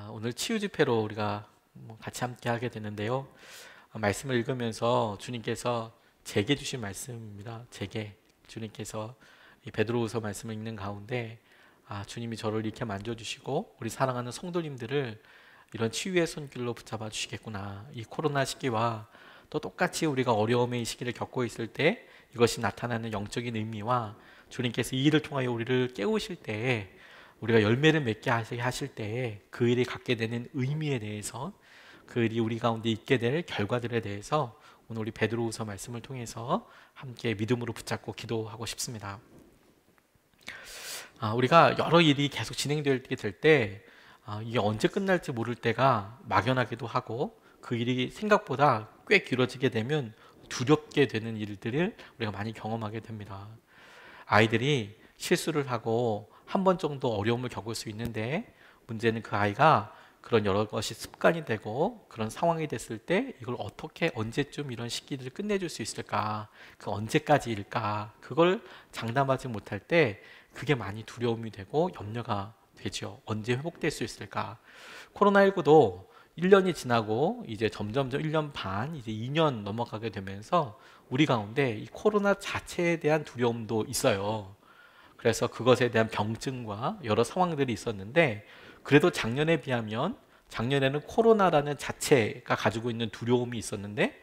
오늘 치유 집회로 우리가 같이 함께 하게 되는데요. 말씀을 읽으면서 주님께서 제게 주신 말씀입니다. 제게 주님께서 이 베드로후서 말씀을 읽는 가운데 주님이 저를 이렇게 만져주시고 우리 사랑하는 성도님들을 이런 치유의 손길로 붙잡아 주시겠구나. 이 코로나 시기와 또 똑같이 우리가 어려움의 이 시기를 겪고 있을 때 이것이 나타나는 영적인 의미와 주님께서 이 일을 통하여 우리를 깨우실 때에 우리가 열매를 맺게 하실 때에 그 일이 갖게 되는 의미에 대해서, 그 일이 우리 가운데 있게 될 결과들에 대해서 오늘 우리 베드로후서 말씀을 통해서 함께 믿음으로 붙잡고 기도하고 싶습니다. 우리가 여러 일이 계속 진행되게 될 때 이게 언제 끝날지 모를 때가 막연하기도 하고, 그 일이 생각보다 꽤 길어지게 되면 두렵게 되는 일들을 우리가 많이 경험하게 됩니다. 아이들이 실수를 하고 한 번 정도 어려움을 겪을 수 있는데, 문제는 그 아이가 그런 여러 것이 습관이 되고 그런 상황이 됐을 때 이걸 어떻게 언제쯤 이런 시기를 끝내줄 수 있을까, 그 언제까지일까, 그걸 장담하지 못할 때 그게 많이 두려움이 되고 염려가 되죠. 언제 회복될 수 있을까. 코로나19도 1년이 지나고 이제 점점점 1년 반, 이제 2년 넘어가게 되면서 우리 가운데 이 코로나 자체에 대한 두려움도 있어요. 그래서 그것에 대한 병증과 여러 상황들이 있었는데, 그래도 작년에 비하면 작년에는 코로나라는 자체가 가지고 있는 두려움이 있었는데,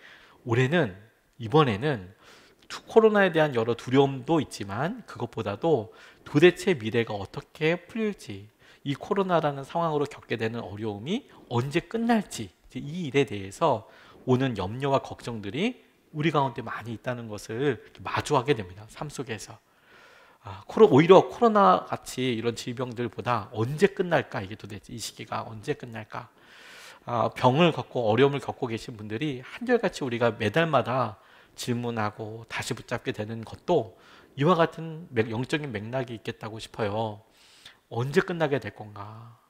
이번에는 코로나에 대한 여러 두려움도 있지만 그것보다도 도대체 미래가 어떻게 풀릴지, 이 코로나라는 상황으로 겪게 되는 어려움이 언제 끝날지, 이 일에 대해서 오는 염려와 걱정들이 우리 가운데 많이 있다는 것을 마주하게 됩니다. 삶 속에서. 오히려 코로나 같이 이런 질병들보다 언제 끝날까, 이게 도대체 이 시기가 언제 끝날까. 병을 겪고 어려움을 겪고 계신 분들이 한결같이 우리가 매달마다 질문하고 다시 붙잡게 되는 것도 이와 같은 영적인 맥락이 있겠다고 싶어요. 언제 끝나게 될 건가.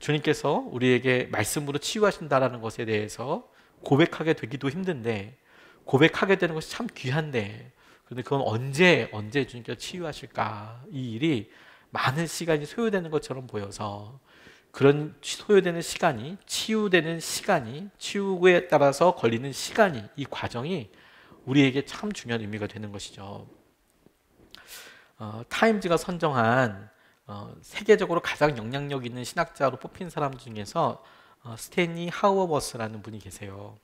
주님께서 우리에게 말씀으로 치유하신다라는 것에 대해서 고백하게 되기도 힘든데, 고백하게 되는 것이 참 귀한데, 그런데 그건 언제 주님께서 치유하실까, 이 일이 많은 시간이 소요되는 것처럼 보여서, 그런 소요되는 시간이, 치유되는 시간이, 치유에 따라서 걸리는 시간이, 이 과정이 우리에게 참 중요한 의미가 되는 것이죠. 타임즈가 선정한 세계적으로 가장 영향력 있는 신학자로 뽑힌 사람 중에서 스탠리 하워버스라는 분이 계세요.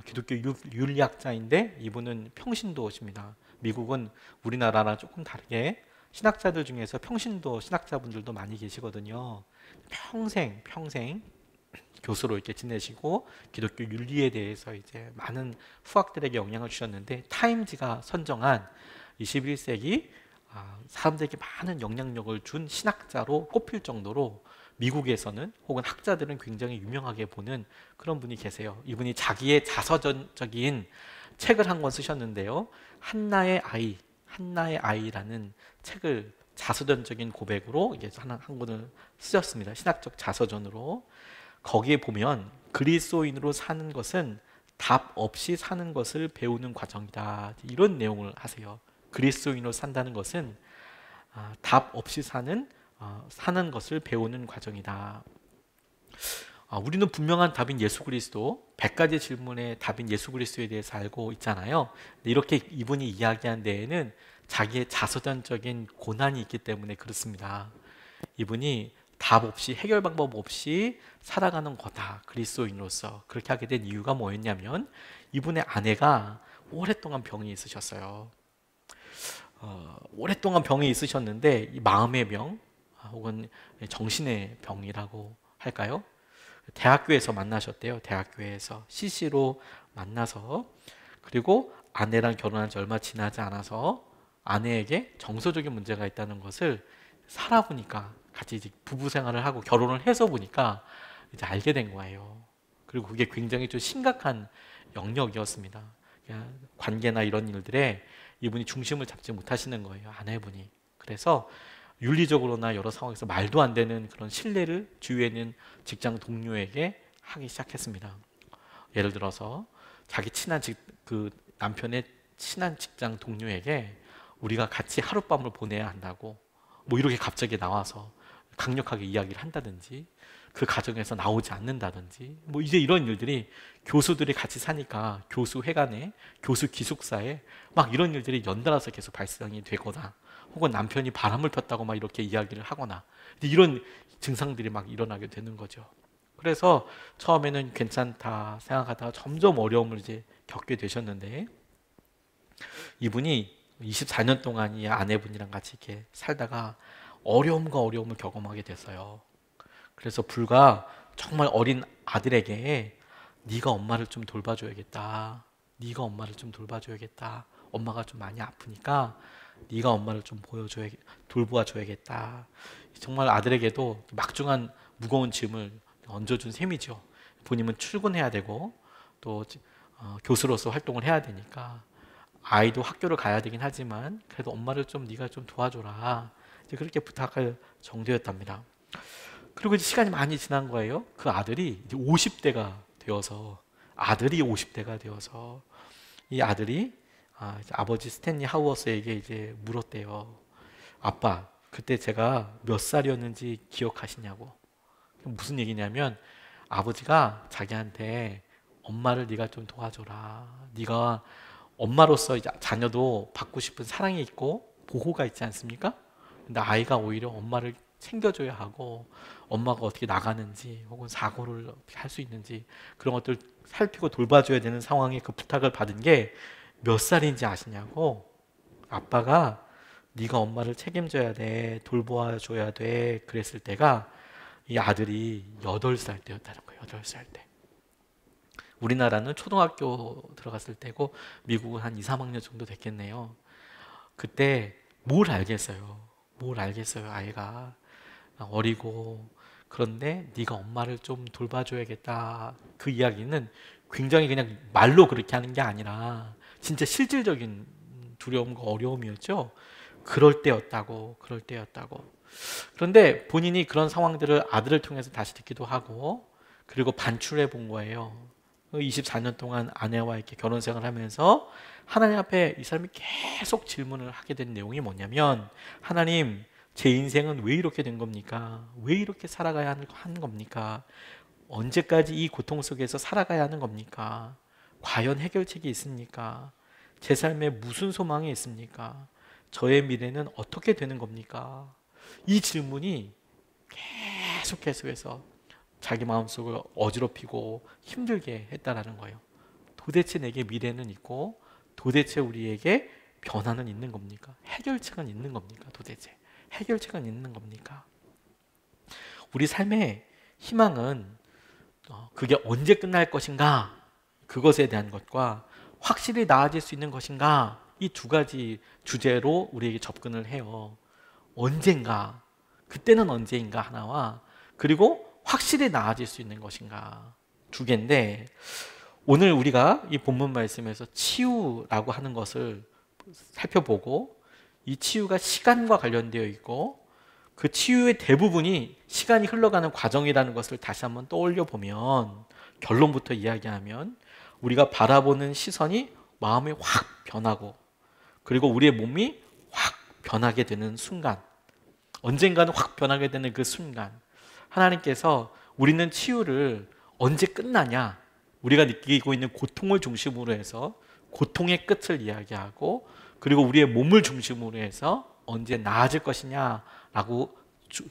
기독교 윤리학자인데 이분은 평신도십니다. 미국은 우리나라랑 조금 다르게 신학자들 중에서 평신도 신학자분들도 많이 계시거든요. 평생 교수로 이렇게 지내시고 기독교 윤리에 대해서 이제 많은 후학들에게 영향을 주셨는데, 타임즈가 선정한 21세기 사람들에게 많은 영향력을 준 신학자로 꼽힐 정도로 미국에서는, 혹은 학자들은 굉장히 유명하게 보는 그런 분이 계세요. 이분이 자기의 자서전적인 책을 한 권 쓰셨는데요. 한나의 아이라는 책을 자서전적인 고백으로 이게 한 권을 쓰셨습니다. 신학적 자서전으로. 거기에 보면 그리스도인으로 사는 것은 답 없이 사는 것을 배우는 과정이다, 이런 내용을 하세요. 그리스도인으로 산다는 것은 답 없이 사는 것을 배우는 과정이다. 우리는 분명한 답인 예수 그리스도, 100가지 질문의 답인 예수 그리스도에 대해서 알고 있잖아요. 이렇게 이분이 이야기한 데에는 자기의 자서전적인 고난이 있기 때문에 그렇습니다. 이분이 답 없이, 해결 방법 없이 살아가는 거다, 그리스도인으로서. 그렇게 하게 된 이유가 뭐였냐면, 이분의 아내가 오랫동안 병이 있으셨어요. 오랫동안 병이 있으셨는데, 이 마음의 병 혹은 정신의 병이라고 할까요? 대학교에서 만나셨대요. 대학교에서 CC로 만나서, 그리고 아내랑 결혼한 지 얼마 지나지 않아서 아내에게 정서적인 문제가 있다는 것을 살아보니까, 같이 이제 부부 생활을 하고 결혼을 해서 보니까 이제 알게 된 거예요. 그리고 그게 굉장히 좀 심각한 영역이었습니다. 관계나 이런 일들에 이분이 중심을 잡지 못하시는 거예요, 아내분이. 그래서 윤리적으로나 여러 상황에서 말도 안 되는 그런 신뢰를 주위에 있는 직장 동료에게 하기 시작했습니다. 예를 들어서 자기 그 남편의 친한 직장 동료에게 우리가 같이 하룻밤을 보내야 한다고, 뭐 이렇게 갑자기 나와서 강력하게 이야기를 한다든지, 그 가정에서 나오지 않는다든지 뭐 이제 이런 일들이 교수들이 같이 사니까 교수회관에 교수 기숙사에 막 이런 일들이 연달아서 계속 발생이 되거나 혹은 남편이 바람을 폈다고 막 이렇게 이야기를 하거나 이런 증상들이 막 일어나게 되는 거죠. 그래서 처음에는 괜찮다 생각하다가 점점 어려움을 이제 겪게 되셨는데 이분이 24년 동안 이 아내분이랑 같이 이렇게 살다가 어려움과 어려움을 경험하게 됐어요. 그래서 불과 정말 어린 아들에게 네가 엄마를 좀 돌봐줘야겠다. 네가 엄마를 좀 돌봐줘야겠다. 엄마가 좀 많이 아프니까 네가 엄마를 좀 돌보아줘야겠다. 정말 아들에게도 막중한 무거운 짐을 얹어준 셈이죠. 본인은 출근해야 되고 또 교수로서 활동을 해야 되니까 아이도 학교를 가야 되긴 하지만 그래도 엄마를 좀 네가 좀 도와줘라. 이제 그렇게 부탁할 정도였답니다. 그리고 이제 시간이 많이 지난 거예요. 그 아들이 이제 50대가 되어서 이 아들이 이제 아버지 스탠리 하우어스에게 이제 물었대요. 아빠, 그때 제가 몇 살이었는지 기억하시냐고. 무슨 얘기냐면 아버지가 자기한테 엄마를 네가 좀 도와줘라. 네가 엄마로서 이제 자녀도 받고 싶은 사랑이 있고 보호가 있지 않습니까? 근데 아이가 오히려 엄마를 챙겨줘야 하고 엄마가 어떻게 나가는지 혹은 사고를 어떻게 할 수 있는지 그런 것들 살피고 돌봐줘야 되는 상황에 그 부탁을 받은 게 몇 살인지 아시냐고. 아빠가 네가 엄마를 책임져야 돼, 돌봐줘야 돼 그랬을 때가 이 아들이 8살 때였다는 거예요. 8살 때. 우리나라는 초등학교 들어갔을 때고 미국은 한 2, 3학년 정도 됐겠네요. 그때 뭘 알겠어요. 아이가 어리고. 그런데 네가 엄마를 좀 돌봐줘야겠다. 그 이야기는 굉장히 그냥 말로 그렇게 하는 게 아니라 진짜 실질적인 두려움과 어려움이었죠. 그럴 때였다고. 그런데 본인이 그런 상황들을 아들을 통해서 다시 듣기도 하고 그리고 반출해 본 거예요. 24년 동안 아내와 이렇게 결혼 생활을 하면서 하나님 앞에 이 사람이 계속 질문을 하게 된 내용이 뭐냐면 하나님, 제 인생은 왜 이렇게 된 겁니까? 왜 이렇게 살아가야 하는 겁니까? 언제까지 이 고통 속에서 살아가야 하는 겁니까? 과연 해결책이 있습니까? 제 삶에 무슨 소망이 있습니까? 저의 미래는 어떻게 되는 겁니까? 이 질문이 계속해서 자기 마음속을 어지럽히고 힘들게 했다라는 거예요. 도대체 내게 미래는 있고 도대체 우리에게 변화는 있는 겁니까? 해결책은 있는 겁니까? 도대체 해결책은 있는 겁니까? 우리 삶의 희망은 그게 언제 끝날 것인가? 그것에 대한 것과 확실히 나아질 수 있는 것인가? 이 두 가지 주제로 우리에게 접근을 해요. 언젠가, 그때는 언제인가 하나와 그리고 확실히 나아질 수 있는 것인가 두 개인데 오늘 우리가 이 본문 말씀에서 치유라고 하는 것을 살펴보고 이 치유가 시간과 관련되어 있고 그 치유의 대부분이 시간이 흘러가는 과정이라는 것을 다시 한번 떠올려 보면 결론부터 이야기하면 우리가 바라보는 시선이 마음이 확 변하고 그리고 우리의 몸이 확 변하게 되는 순간 언젠가는 확 변하게 되는 그 순간 하나님께서 우리는 치유를 언제 끝나냐 우리가 느끼고 있는 고통을 중심으로 해서 고통의 끝을 이야기하고 그리고 우리의 몸을 중심으로 해서 언제 나아질 것이냐라고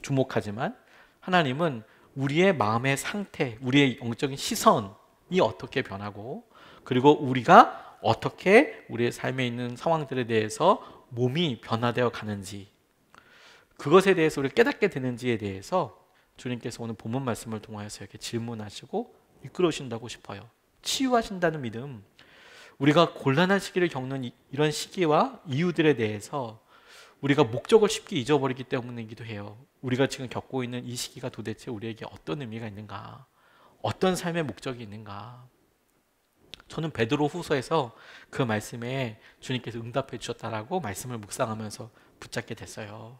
주목하지만 하나님은 우리의 마음의 상태, 우리의 영적인 시선이 어떻게 변하고 그리고 우리가 어떻게 우리의 삶에 있는 상황들에 대해서 몸이 변화되어 가는지 그것에 대해서 우리가 깨닫게 되는지에 대해서 주님께서 오늘 본문 말씀을 통하여서 이렇게 질문하시고 이끌어오신다고 싶어요. 치유하신다는 믿음, 우리가 곤란한 시기를 겪는 이런 시기와 이유들에 대해서 우리가 목적을 쉽게 잊어버리기 때문이기도 해요. 우리가 지금 겪고 있는 이 시기가 도대체 우리에게 어떤 의미가 있는가? 어떤 삶의 목적이 있는가? 저는 베드로 후서에서 그 말씀에 주님께서 응답해 주셨다라고 말씀을 묵상하면서 붙잡게 됐어요.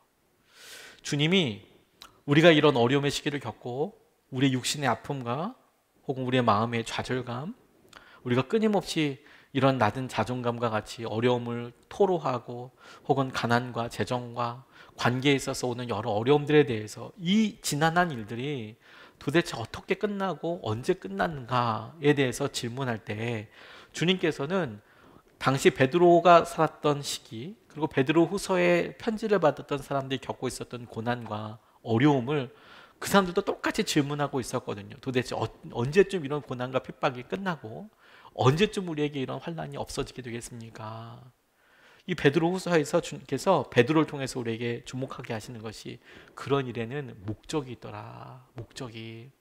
주님이 우리가 이런 어려움의 시기를 겪고 우리의 육신의 아픔과 혹은 우리의 마음의 좌절감, 우리가 끊임없이 이런 낮은 자존감과 같이 어려움을 토로하고 혹은 가난과 재정과 관계에 있어서 오는 여러 어려움들에 대해서 이 지난한 일들이 도대체 어떻게 끝나고 언제 끝났는가에 대해서 질문할 때 주님께서는 당시 베드로가 살았던 시기, 그리고 베드로 후서에 편지를 받았던 사람들이 겪고 있었던 고난과 어려움을 그 사람들도 똑같이 질문하고 있었거든요. 도대체 언제쯤 이런 고난과 핍박이 끝나고 언제쯤 우리에게 이런 환난이 없어지게 되겠습니까? 이 베드로 후서에서 주님께서 베드로를 통해서 우리에게 주목하게 하시는 것이 그런 일에는 목적이 있더라. 목적이.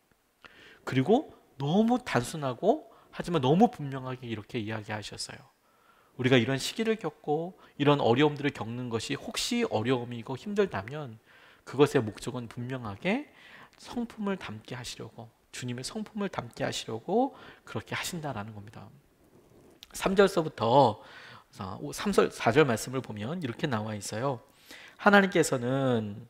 그리고 너무 단순하고 하지만 너무 분명하게 이렇게 이야기하셨어요. 우리가 이런 시기를 겪고 이런 어려움들을 겪는 것이 혹시 어려움이고 힘들다면 그것의 목적은 분명하게 성품을 담게 하시려고, 주님의 성품을 담게 하시려고 그렇게 하신다라는 겁니다. 3절서부터 4절 말씀을 보면 이렇게 나와 있어요. 하나님께서는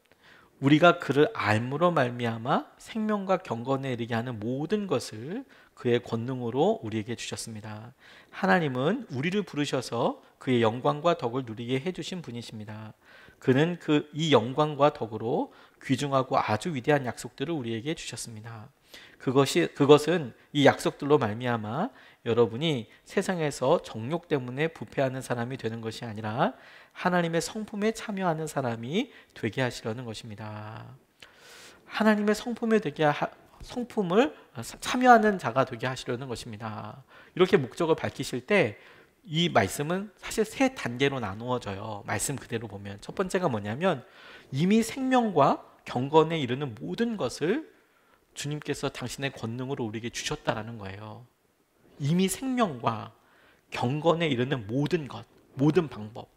우리가 그를 알므로 말미암아 생명과 경건에 이르게 하는 모든 것을 그의 권능으로 우리에게 주셨습니다. 하나님은 우리를 부르셔서 그의 영광과 덕을 누리게 해주신 분이십니다. 그는 이 영광과 덕으로 귀중하고 아주 위대한 약속들을 우리에게 주셨습니다. 그것은 이 약속들로 말미암아 여러분이 세상에서 정욕 때문에 부패하는 사람이 되는 것이 아니라 하나님의 성품에 참여하는 사람이 되게 하시려는 것입니다. 하나님의 성품을 참여하는 자가 되게 하시려는 것입니다. 이렇게 목적을 밝히실 때 이 말씀은 사실 세 단계로 나누어져요. 말씀 그대로 보면 첫 번째가 뭐냐면 이미 생명과 경건에 이르는 모든 것을 주님께서 당신의 권능으로 우리에게 주셨다라는 거예요. 이미 생명과 경건에 이르는 모든 것, 모든 방법,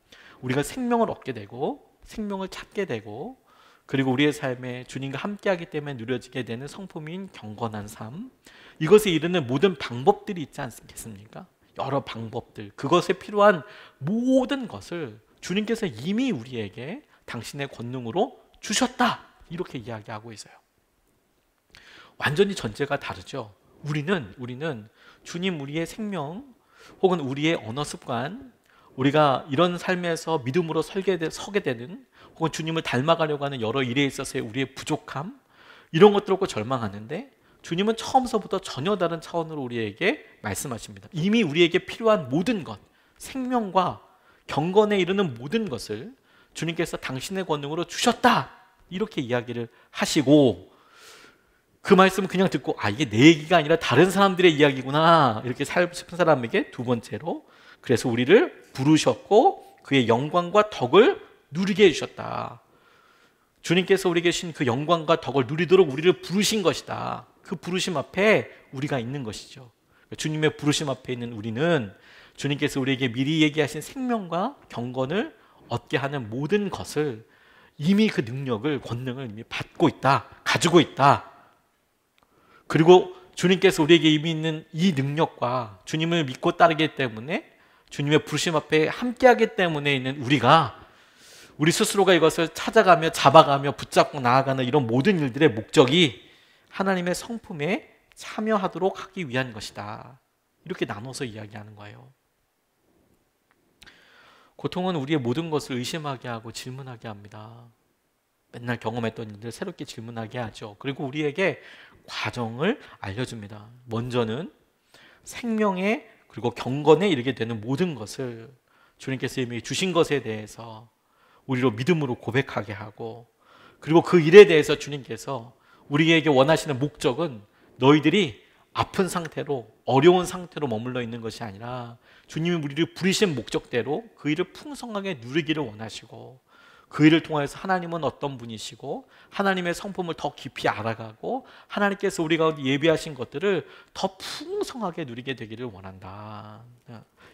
우리가 생명을 얻게 되고 생명을 찾게 되고 그리고 우리의 삶에 주님과 함께하기 때문에 누려지게 되는 성품인 경건한 삶, 이것에 이르는 모든 방법들이 있지 않겠습니까? 여러 방법들, 그것에 필요한 모든 것을 주님께서 이미 우리에게 당신의 권능으로 주셨다, 이렇게 이야기하고 있어요. 완전히 전제가 다르죠. 우리는 주님, 우리의 생명 혹은 우리의 언어 습관, 우리가 이런 삶에서 믿음으로 서게 되는 혹은 주님을 닮아가려고 하는 여러 일에 있어서의 우리의 부족함, 이런 것들을 갖고 절망하는데 주님은 처음서부터 전혀 다른 차원으로 우리에게 말씀하십니다. 이미 우리에게 필요한 모든 것, 생명과 경건에 이르는 모든 것을 주님께서 당신의 권능으로 주셨다, 이렇게 이야기를 하시고, 그 말씀을 그냥 듣고 이게 내 얘기가 아니라 다른 사람들의 이야기구나, 이렇게 살고 싶은 사람에게 두 번째로, 그래서 우리를 부르셨고 그의 영광과 덕을 누리게 해주셨다. 주님께서 우리에게 주신 그 영광과 덕을 누리도록 우리를 부르신 것이다. 그 부르심 앞에 우리가 있는 것이죠. 주님의 부르심 앞에 있는 우리는 주님께서 우리에게 미리 얘기하신 생명과 경건을 얻게 하는 모든 것을 이미 그 능력을, 권능을 이미 받고 있다, 가지고 있다. 그리고 주님께서 우리에게 이미 있는 이 능력과 주님을 믿고 따르기 때문에, 주님의 부르심 앞에 함께하기 때문에 있는 우리 스스로가 이것을 찾아가며 잡아가며 붙잡고 나아가는 이런 모든 일들의 목적이 하나님의 성품에 참여하도록 하기 위한 것이다. 이렇게 나눠서 이야기하는 거예요. 고통은 우리의 모든 것을 의심하게 하고 질문하게 합니다. 맨날 경험했던 일들 새롭게 질문하게 하죠. 그리고 우리에게 과정을 알려줍니다. 먼저는 생명에 그리고 경건에 이르게 되는 모든 것을 주님께서 이미 주신 것에 대해서 우리로 믿음으로 고백하게 하고, 그리고 그 일에 대해서 주님께서 우리에게 원하시는 목적은 너희들이 아픈 상태로, 어려운 상태로 머물러 있는 것이 아니라 주님이 우리를 부르신 목적대로 그 일을 풍성하게 누리기를 원하시고, 그 일을 통해서 하나님은 어떤 분이시고 하나님의 성품을 더 깊이 알아가고 하나님께서 우리 가운데 예비하신 것들을 더 풍성하게 누리게 되기를 원한다.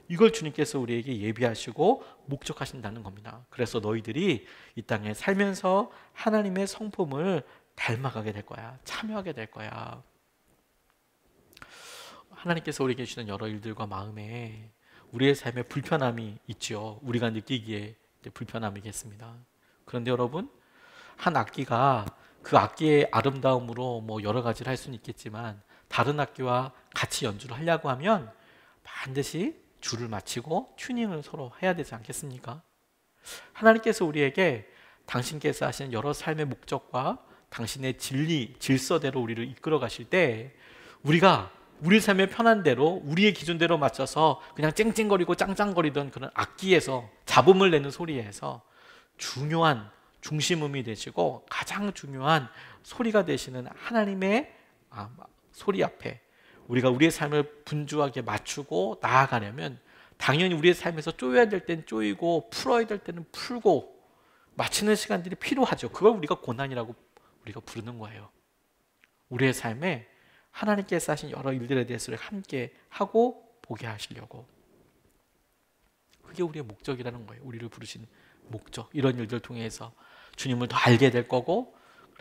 이걸 주님께서 우리에게 예비하시고 목적하신다는 겁니다. 그래서 너희들이 이 땅에 살면서 하나님의 성품을 닮아가게 될 거야. 참여하게 될 거야. 하나님께서 우리에게 주시는 여러 일들과 마음에 우리의 삶에 불편함이 있죠. 우리가 느끼기에 불편함이겠습니다. 그런데 여러분, 한 악기가 그 악기의 아름다움으로 여러 가지를 할 수는 있겠지만 다른 악기와 같이 연주를 하려고 하면 반드시 줄을 맞추고 튜닝을 서로 해야 되지 않겠습니까? 하나님께서 우리에게 당신께서 하시는 여러 삶의 목적과 당신의 진리, 질서대로 우리를 이끌어 가실 때 우리가 우리 삶의 편한 대로 우리의 기준대로 맞춰서 그냥 쨍쨍거리고 짱짱거리던 그런 악기에서 잡음을 내는 소리에서 중요한 중심음이 되시고 가장 중요한 소리가 되시는 하나님의 소리 앞에 우리가 우리의 삶을 분주하게 맞추고 나아가려면 당연히 우리의 삶에서 쪼여야 될 때는 쪼이고 풀어야 될 때는 풀고 맞추는 시간들이 필요하죠. 그걸 우리가 고난이라고 우리가 부르는 거예요. 우리의 삶에 하나님께서 하신 여러 일들에 대해서 함께 하고 보게 하시려고. 그게 우리의 목적이라는 거예요. 우리를 부르신 목적. 이런 일들을 통해서 주님을 더 알게 될 거고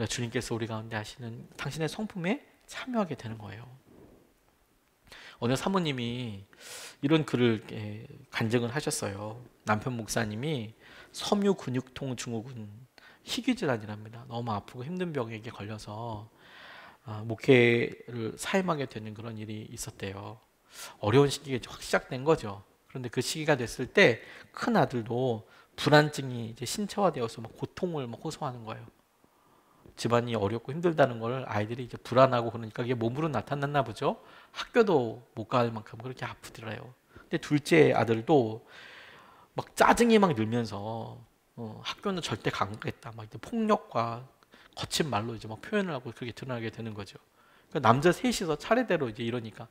주님께서 우리 가운데 하시는 당신의 성품에 참여하게 되는 거예요. 어느 사모님이 이런 글을 간증을 하셨어요. 남편 목사님이 섬유 근육통 증후군 희귀질환이랍니다. 너무 아프고 힘든 병에 걸려서 목회를 사임하게 되는 그런 일이 있었대요. 어려운 시기가 확 시작된 거죠. 그런데 그 시기가 됐을 때 큰 아들도 불안증이 이제 신체화되어서 막 고통을 막 호소하는 거예요. 집안이 어렵고 힘들다는 걸 아이들이 이제 불안하고 그러니까 이게 몸으로 나타났나 보죠. 학교도 못 갈 만큼 그렇게 아프더래요. 근데 둘째 아들도 막 짜증이 막 늘면서 학교는 절대 안 가겠다. 막 폭력과 거친 말로 이제 막 표현을 하고 그렇게 드러나게 되는 거죠. 그러니까 남자 셋이서 차례대로 이제 이러니까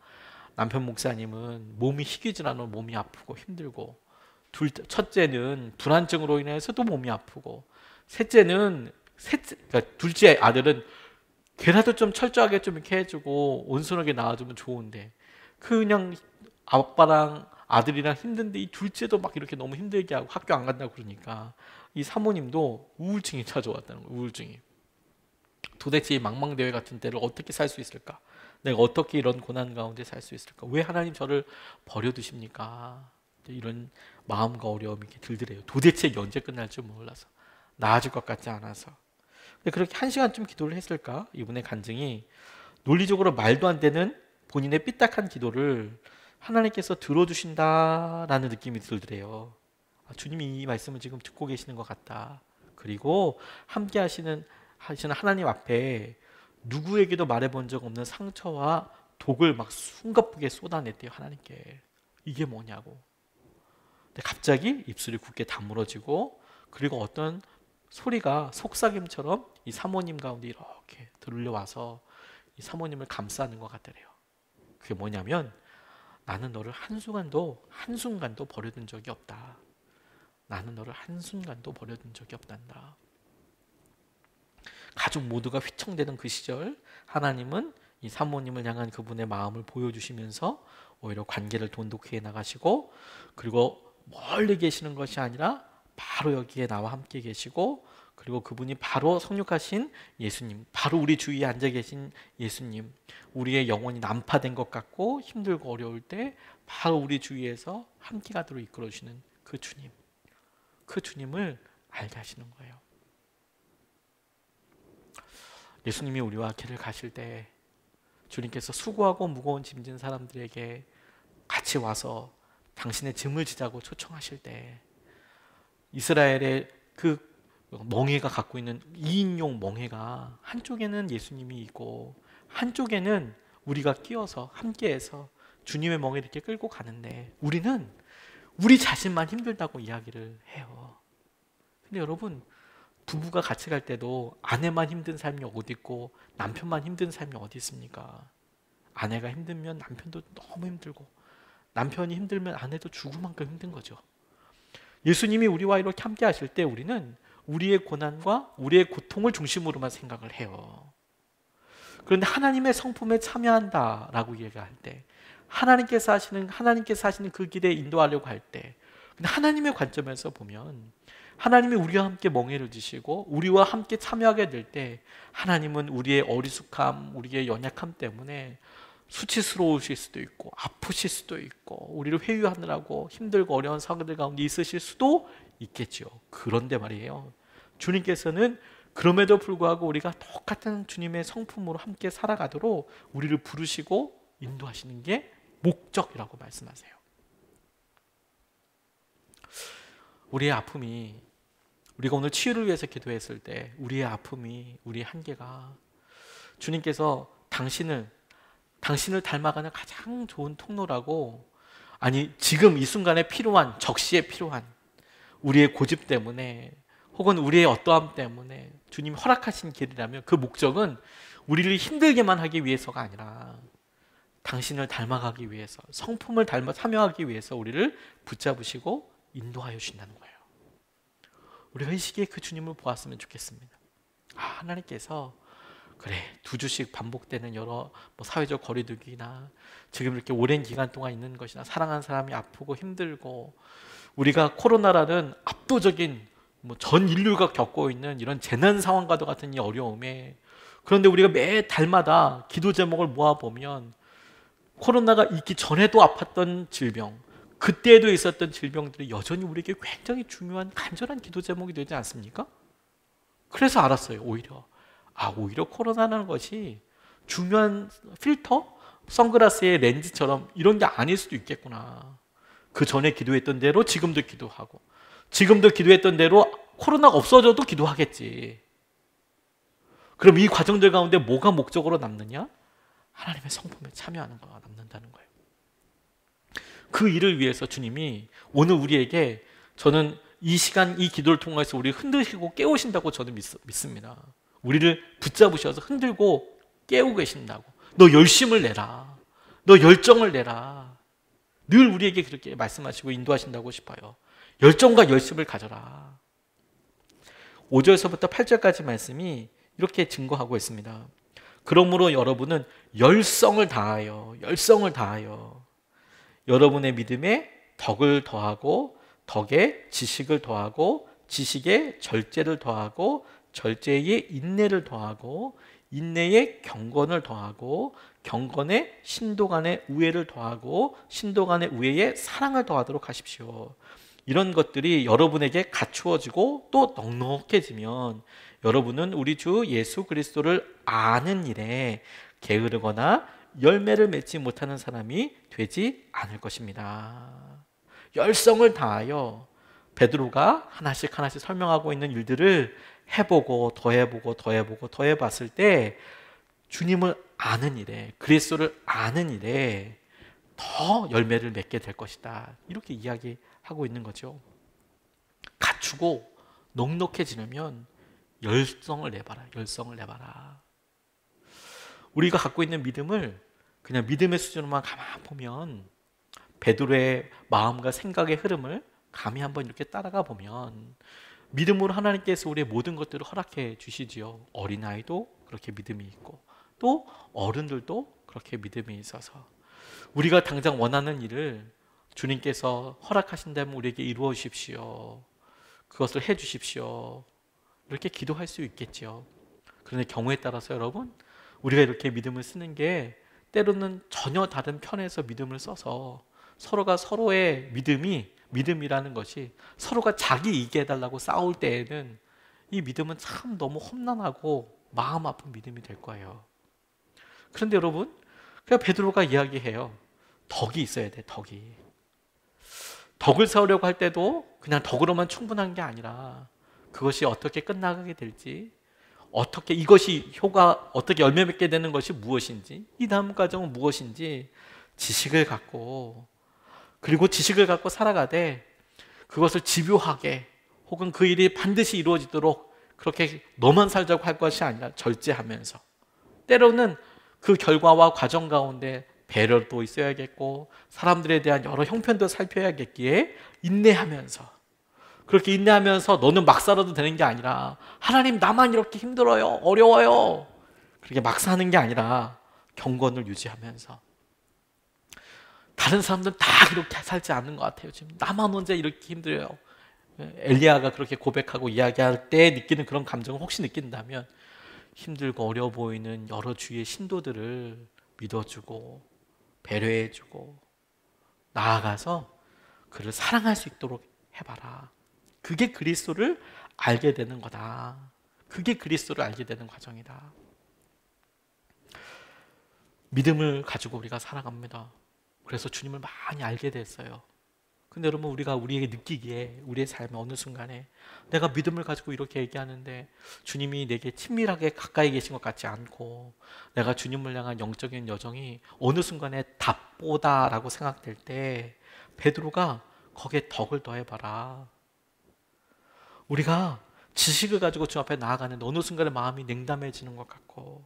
남편 목사님은 몸이 희귀질환으로 몸이 아프고 힘들고 첫째는 불안증으로 인해서도 몸이 아프고 그러니까 둘째 아들은 걔라도 좀 철저하게 좀 이렇게 해주고 온순하게 낳아주면 좋은데 그냥 아빠랑 아들이랑 힘든데 이 둘째도 막 이렇게 너무 힘들게 하고 학교 안 간다고 그러니까 이 사모님도 우울증이 찾아왔다는 거예요. 우울증이. 도대체 이 망망대회 같은 때를 어떻게 살 수 있을까? 내가 어떻게 이런 고난 가운데 살 수 있을까? 왜 하나님 저를 버려두십니까? 이런 마음과 어려움이 이렇게 들더래요. 도대체 언제 끝날 줄 몰라서 나아질 것 같지 않아서. 근데 그렇게 1시간쯤 기도를 했을까? 이분의 간증이 논리적으로 말도 안 되는 본인의 삐딱한 기도를 하나님께서 들어주신다라는 느낌이 들더래요. 주님이 이 말씀을 지금 듣고 계시는 것 같다. 그리고 함께 하시는 하나님 앞에 누구에게도 말해본 적 없는 상처와 독을 막 숨가쁘게 쏟아냈대요. 하나님께. 이게 뭐냐고. 근데 갑자기 입술이 굳게 다물어지고 그리고 어떤 소리가 속삭임처럼 이 사모님 가운데 이렇게 들려와서 이 사모님을 감싸는 것 같더래요. 그게 뭐냐면 나는 너를 한순간도 버려둔 적이 없다. 나는 너를 한순간도 버려둔 적이 없단다. 가족 모두가 휘청대는 그 시절 하나님은 이 사모님을 향한 그분의 마음을 보여주시면서 오히려 관계를 돈독히 나가시고 그리고 멀리 계시는 것이 아니라 바로 여기에 나와 함께 계시고 그리고 그분이 바로 성육하신 예수님, 바로 우리 주위에 앉아 계신 예수님, 우리의 영혼이 난파된 것 같고 힘들고 어려울 때 바로 우리 주위에서 함께 가도록 이끌어주시는 그 주님, 그 주님을 알게 하시는 거예요. 예수님이 우리와 길을 가실 때 주님께서 수고하고 무거운 짐진 사람들에게 같이 와서 당신의 짐을 지자고 초청하실 때 이스라엘의 그 멍에가 갖고 있는 2인용 멍에가 한쪽에는 예수님이 있고 한쪽에는 우리가 끼어서 함께해서 주님의 멍에를 이렇게 끌고 가는데 우리는 우리 자신만 힘들다고 이야기를 해요. 근데 여러분 부부가 같이 갈 때도 아내만 힘든 삶이 어디 있고 남편만 힘든 삶이 어디 있습니까? 아내가 힘들면 남편도 너무 힘들고 남편이 힘들면 아내도 죽을 만큼 힘든 거죠. 예수님이 우리와 이렇게 함께 하실 때 우리는 우리의 고난과 우리의 고통을 중심으로만 생각을 해요. 그런데 하나님의 성품에 참여한다라고 얘기할 때 하나님께서 하시는 그 길에 인도하려고 할 때 근데 하나님의 관점에서 보면 하나님이 우리와 함께 멍에를 지시고 우리와 함께 참여하게 될 때 하나님은 우리의 어리숙함, 우리의 연약함 때문에 수치스러우실 수도 있고 아프실 수도 있고 우리를 회유하느라고 힘들고 어려운 상황들 가운데 있으실 수도 있겠죠. 그런데 말이에요. 주님께서는 그럼에도 불구하고 우리가 똑같은 주님의 성품으로 함께 살아가도록 우리를 부르시고 인도하시는 게 목적이라고 말씀하세요. 우리의 아픔이 우리가 오늘 치유를 위해서 기도했을 때 우리의 아픔이, 우리의 한계가 주님께서 당신을 닮아가는 가장 좋은 통로라고, 아니 지금 이 순간에 필요한, 적시에 필요한 우리의 고집 때문에 혹은 우리의 어떠함 때문에 주님이 허락하신 길이라면 그 목적은 우리를 힘들게만 하기 위해서가 아니라 당신을 닮아가기 위해서, 성품을 닮아 참여하기 위해서 우리를 붙잡으시고 인도하여 주신다는 거예요. 우리가 이 시기에 그 주님을 보았으면 좋겠습니다. 하나님께서 그래, 2주씩 반복되는 여러 사회적 거리두기나 지금 이렇게 오랜 기간 동안 있는 것이나 사랑하는 사람이 아프고 힘들고 우리가 코로나라는 압도적인 전 인류가 겪고 있는 이런 재난 상황과도 같은 이 어려움에, 그런데 우리가 매 달마다 기도 제목을 모아보면 코로나가 있기 전에도 아팠던 질병, 그때에도 있었던 질병들이 여전히 우리에게 굉장히 중요한 간절한 기도 제목이 되지 않습니까? 그래서 알았어요. 오히려 코로나라는 것이 중요한 필터? 선글라스의 렌즈처럼 이런 게 아닐 수도 있겠구나. 그 전에 기도했던 대로 지금도 기도하고, 지금도 기도했던 대로 코로나가 없어져도 기도하겠지. 그럼 이 과정들 가운데 뭐가 목적으로 남느냐? 하나님의 성품에 참여하는 거가 남는다는 거예요. 그 일을 위해서 주님이 오늘 우리에게, 저는 이 시간, 이 기도를 통해서 우리를 흔드시고 깨우신다고 저는 믿습니다. 우리를 붙잡으셔서 흔들고 깨우고 계신다고. 너 열심을 내라. 너 열정을 내라. 늘 우리에게 그렇게 말씀하시고 인도하신다고 싶어요. 열정과 열심을 가져라. 5절서부터 8절까지 말씀이 이렇게 증거하고 있습니다. 그러므로 여러분은 열성을 다하여 여러분의 믿음에 덕을 더하고, 덕에 지식을 더하고, 지식에 절제를 더하고, 절제에 인내를 더하고, 인내에 경건을 더하고, 경건에 신도 간의 우애를 더하고, 신도 간의 우애에 사랑을 더하도록 하십시오. 이런 것들이 여러분에게 갖추어지고 또 넉넉해지면 여러분은 우리 주 예수 그리스도를 아는 일에 게으르거나 열매를 맺지 못하는 사람이 되지 않을 것입니다. 열성을 다하여 베드로가 하나씩 설명하고 있는 일들을 해보고 더해봤을 때 주님을 아는 일에, 그리스도를 아는 일에 더 열매를 맺게 될 것이다. 이렇게 이야기하고 있는 거죠. 갖추고 넉넉해지려면 열성을 내봐라. 우리가 갖고 있는 믿음을 그냥 믿음의 수준으로만 가만 보면, 베드로의 마음과 생각의 흐름을 감히 한번 이렇게 따라가 보면 믿음으로 하나님께서 우리의 모든 것들을 허락해 주시지요. 어린아이도 그렇게 믿음이 있고 또 어른들도 그렇게 믿음이 있어서 우리가 당장 원하는 일을 주님께서 허락하신다면 우리에게 이루어 주십시오. 그것을 해 주십시오. 이렇게 기도할 수 있겠죠. 그런데 경우에 따라서 여러분, 우리가 이렇게 믿음을 쓰는 게 때로는 전혀 다른 편에서 믿음을 써서 서로가 서로의 믿음이라는 것이 서로가 자기 이익 해달라고 싸울 때에는 이 믿음은 참 너무 험난하고 마음 아픈 믿음이 될 거예요. 그런데 여러분, 그냥 베드로가 이야기해요. 덕이 있어야 돼, 덕이. 덕을 세우려고 할 때도 그냥 덕으로만 충분한 게 아니라 그것이 어떻게 끝나가게 될지, 어떻게 이것이 어떻게 열매 맺게 되는 것이 무엇인지, 이 다음 과정은 무엇인지 지식을 갖고, 그리고 지식을 갖고 살아가되 그것을 집요하게 혹은 그 일이 반드시 이루어지도록 그렇게 너만 살자고 할 것이 아니라 절제하면서, 때로는 그 결과와 과정 가운데 배려도 있어야겠고 사람들에 대한 여러 형편도 살펴야겠기에 인내하면서, 그렇게 인내하면서 너는 막 살아도 되는 게 아니라 하나님 나만 이렇게 힘들어요, 어려워요, 그렇게 막 사는 게 아니라 경건을 유지하면서, 다른 사람들은 다 이렇게 살지 않는 것 같아요. 지금 나만 혼자 이렇게 힘들어요. 엘리야가 그렇게 고백하고 이야기할 때 느끼는 그런 감정을 혹시 느낀다면 힘들고 어려워 보이는 여러 주위의 신도들을 믿어주고 배려해주고 나아가서 그를 사랑할 수 있도록 해봐라. 그게 그리스도를 알게 되는 거다. 그게 그리스도를 알게 되는 과정이다. 믿음을 가지고 우리가 살아갑니다. 그래서 주님을 많이 알게 됐어요. 근데 여러분, 우리가 우리에게 느끼기에 우리의 삶의 어느 순간에 내가 믿음을 가지고 이렇게 얘기하는데 주님이 내게 친밀하게 가까이 계신 것 같지 않고 내가 주님을 향한 영적인 여정이 어느 순간에 답보다라고 생각될 때 베드로가 거기에 덕을 더해봐라. 우리가 지식을 가지고 주 앞에 나아가는데 어느 순간에 마음이 냉담해지는 것 같고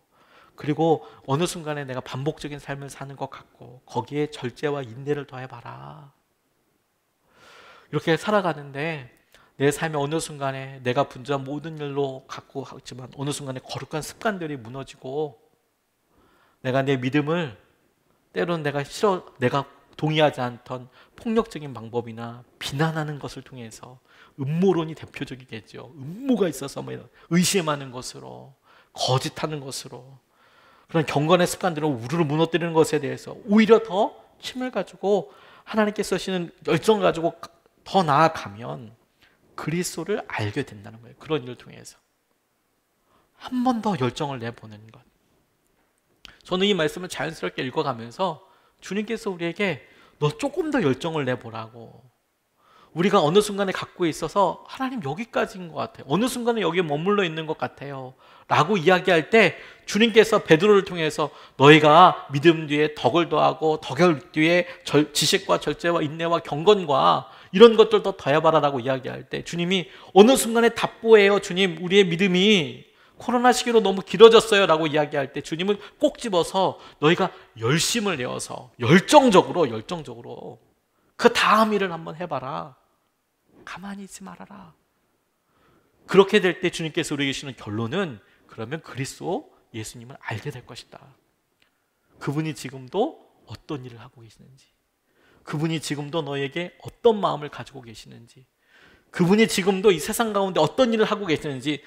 그리고 어느 순간에 내가 반복적인 삶을 사는 것 같고 거기에 절제와 인내를 더해봐라. 이렇게 살아가는데 내 삶의 어느 순간에 내가 분주한 모든 일로 갖고 하지만 어느 순간에 거룩한 습관들이 무너지고 내가 내 믿음을 때로는 내가 동의하지 않던 폭력적인 방법이나 비난하는 것을 통해서 음모론이 대표적이겠죠. 음모가 있어서 뭐 의심하는 것으로 거짓하는 것으로 그런 경건의 습관들은 우르르 무너뜨리는 것에 대해서 오히려 더 힘을 가지고 하나님께서 쓰시는 열정을 가지고 더 나아가면 그리스도를 알게 된다는 거예요. 그런 일을 통해서 한 번 더 열정을 내보는 것. 저는 이 말씀을 자연스럽게 읽어가면서 주님께서 우리에게 너 조금 더 열정을 내보라고, 우리가 어느 순간에 갖고 있어서 하나님 여기까지인 것 같아요, 어느 순간에 여기에 머물러 있는 것 같아요 라고 이야기할 때 주님께서 베드로를 통해서 너희가 믿음 뒤에 덕을 더하고 덕을 뒤에 지식과 절제와 인내와 경건과 이런 것들도 더해봐라 라고 이야기할 때 주님이 어느 순간에 답보예요. 주님, 우리의 믿음이 코로나 시기로 너무 길어졌어요 라고 이야기할 때 주님은 꼭 집어서 너희가 열심을 내어서 열정적으로 그 다음 일을 한번 해봐라. 가만히 있지 말아라. 그렇게 될 때 주님께서 우리에게 주시는 결론은 그러면 그리스도 예수님을 알게 될 것이다. 그분이 지금도 어떤 일을 하고 계시는지, 그분이 지금도 너에게 어떤 마음을 가지고 계시는지, 그분이 지금도 이 세상 가운데 어떤 일을 하고 계시는지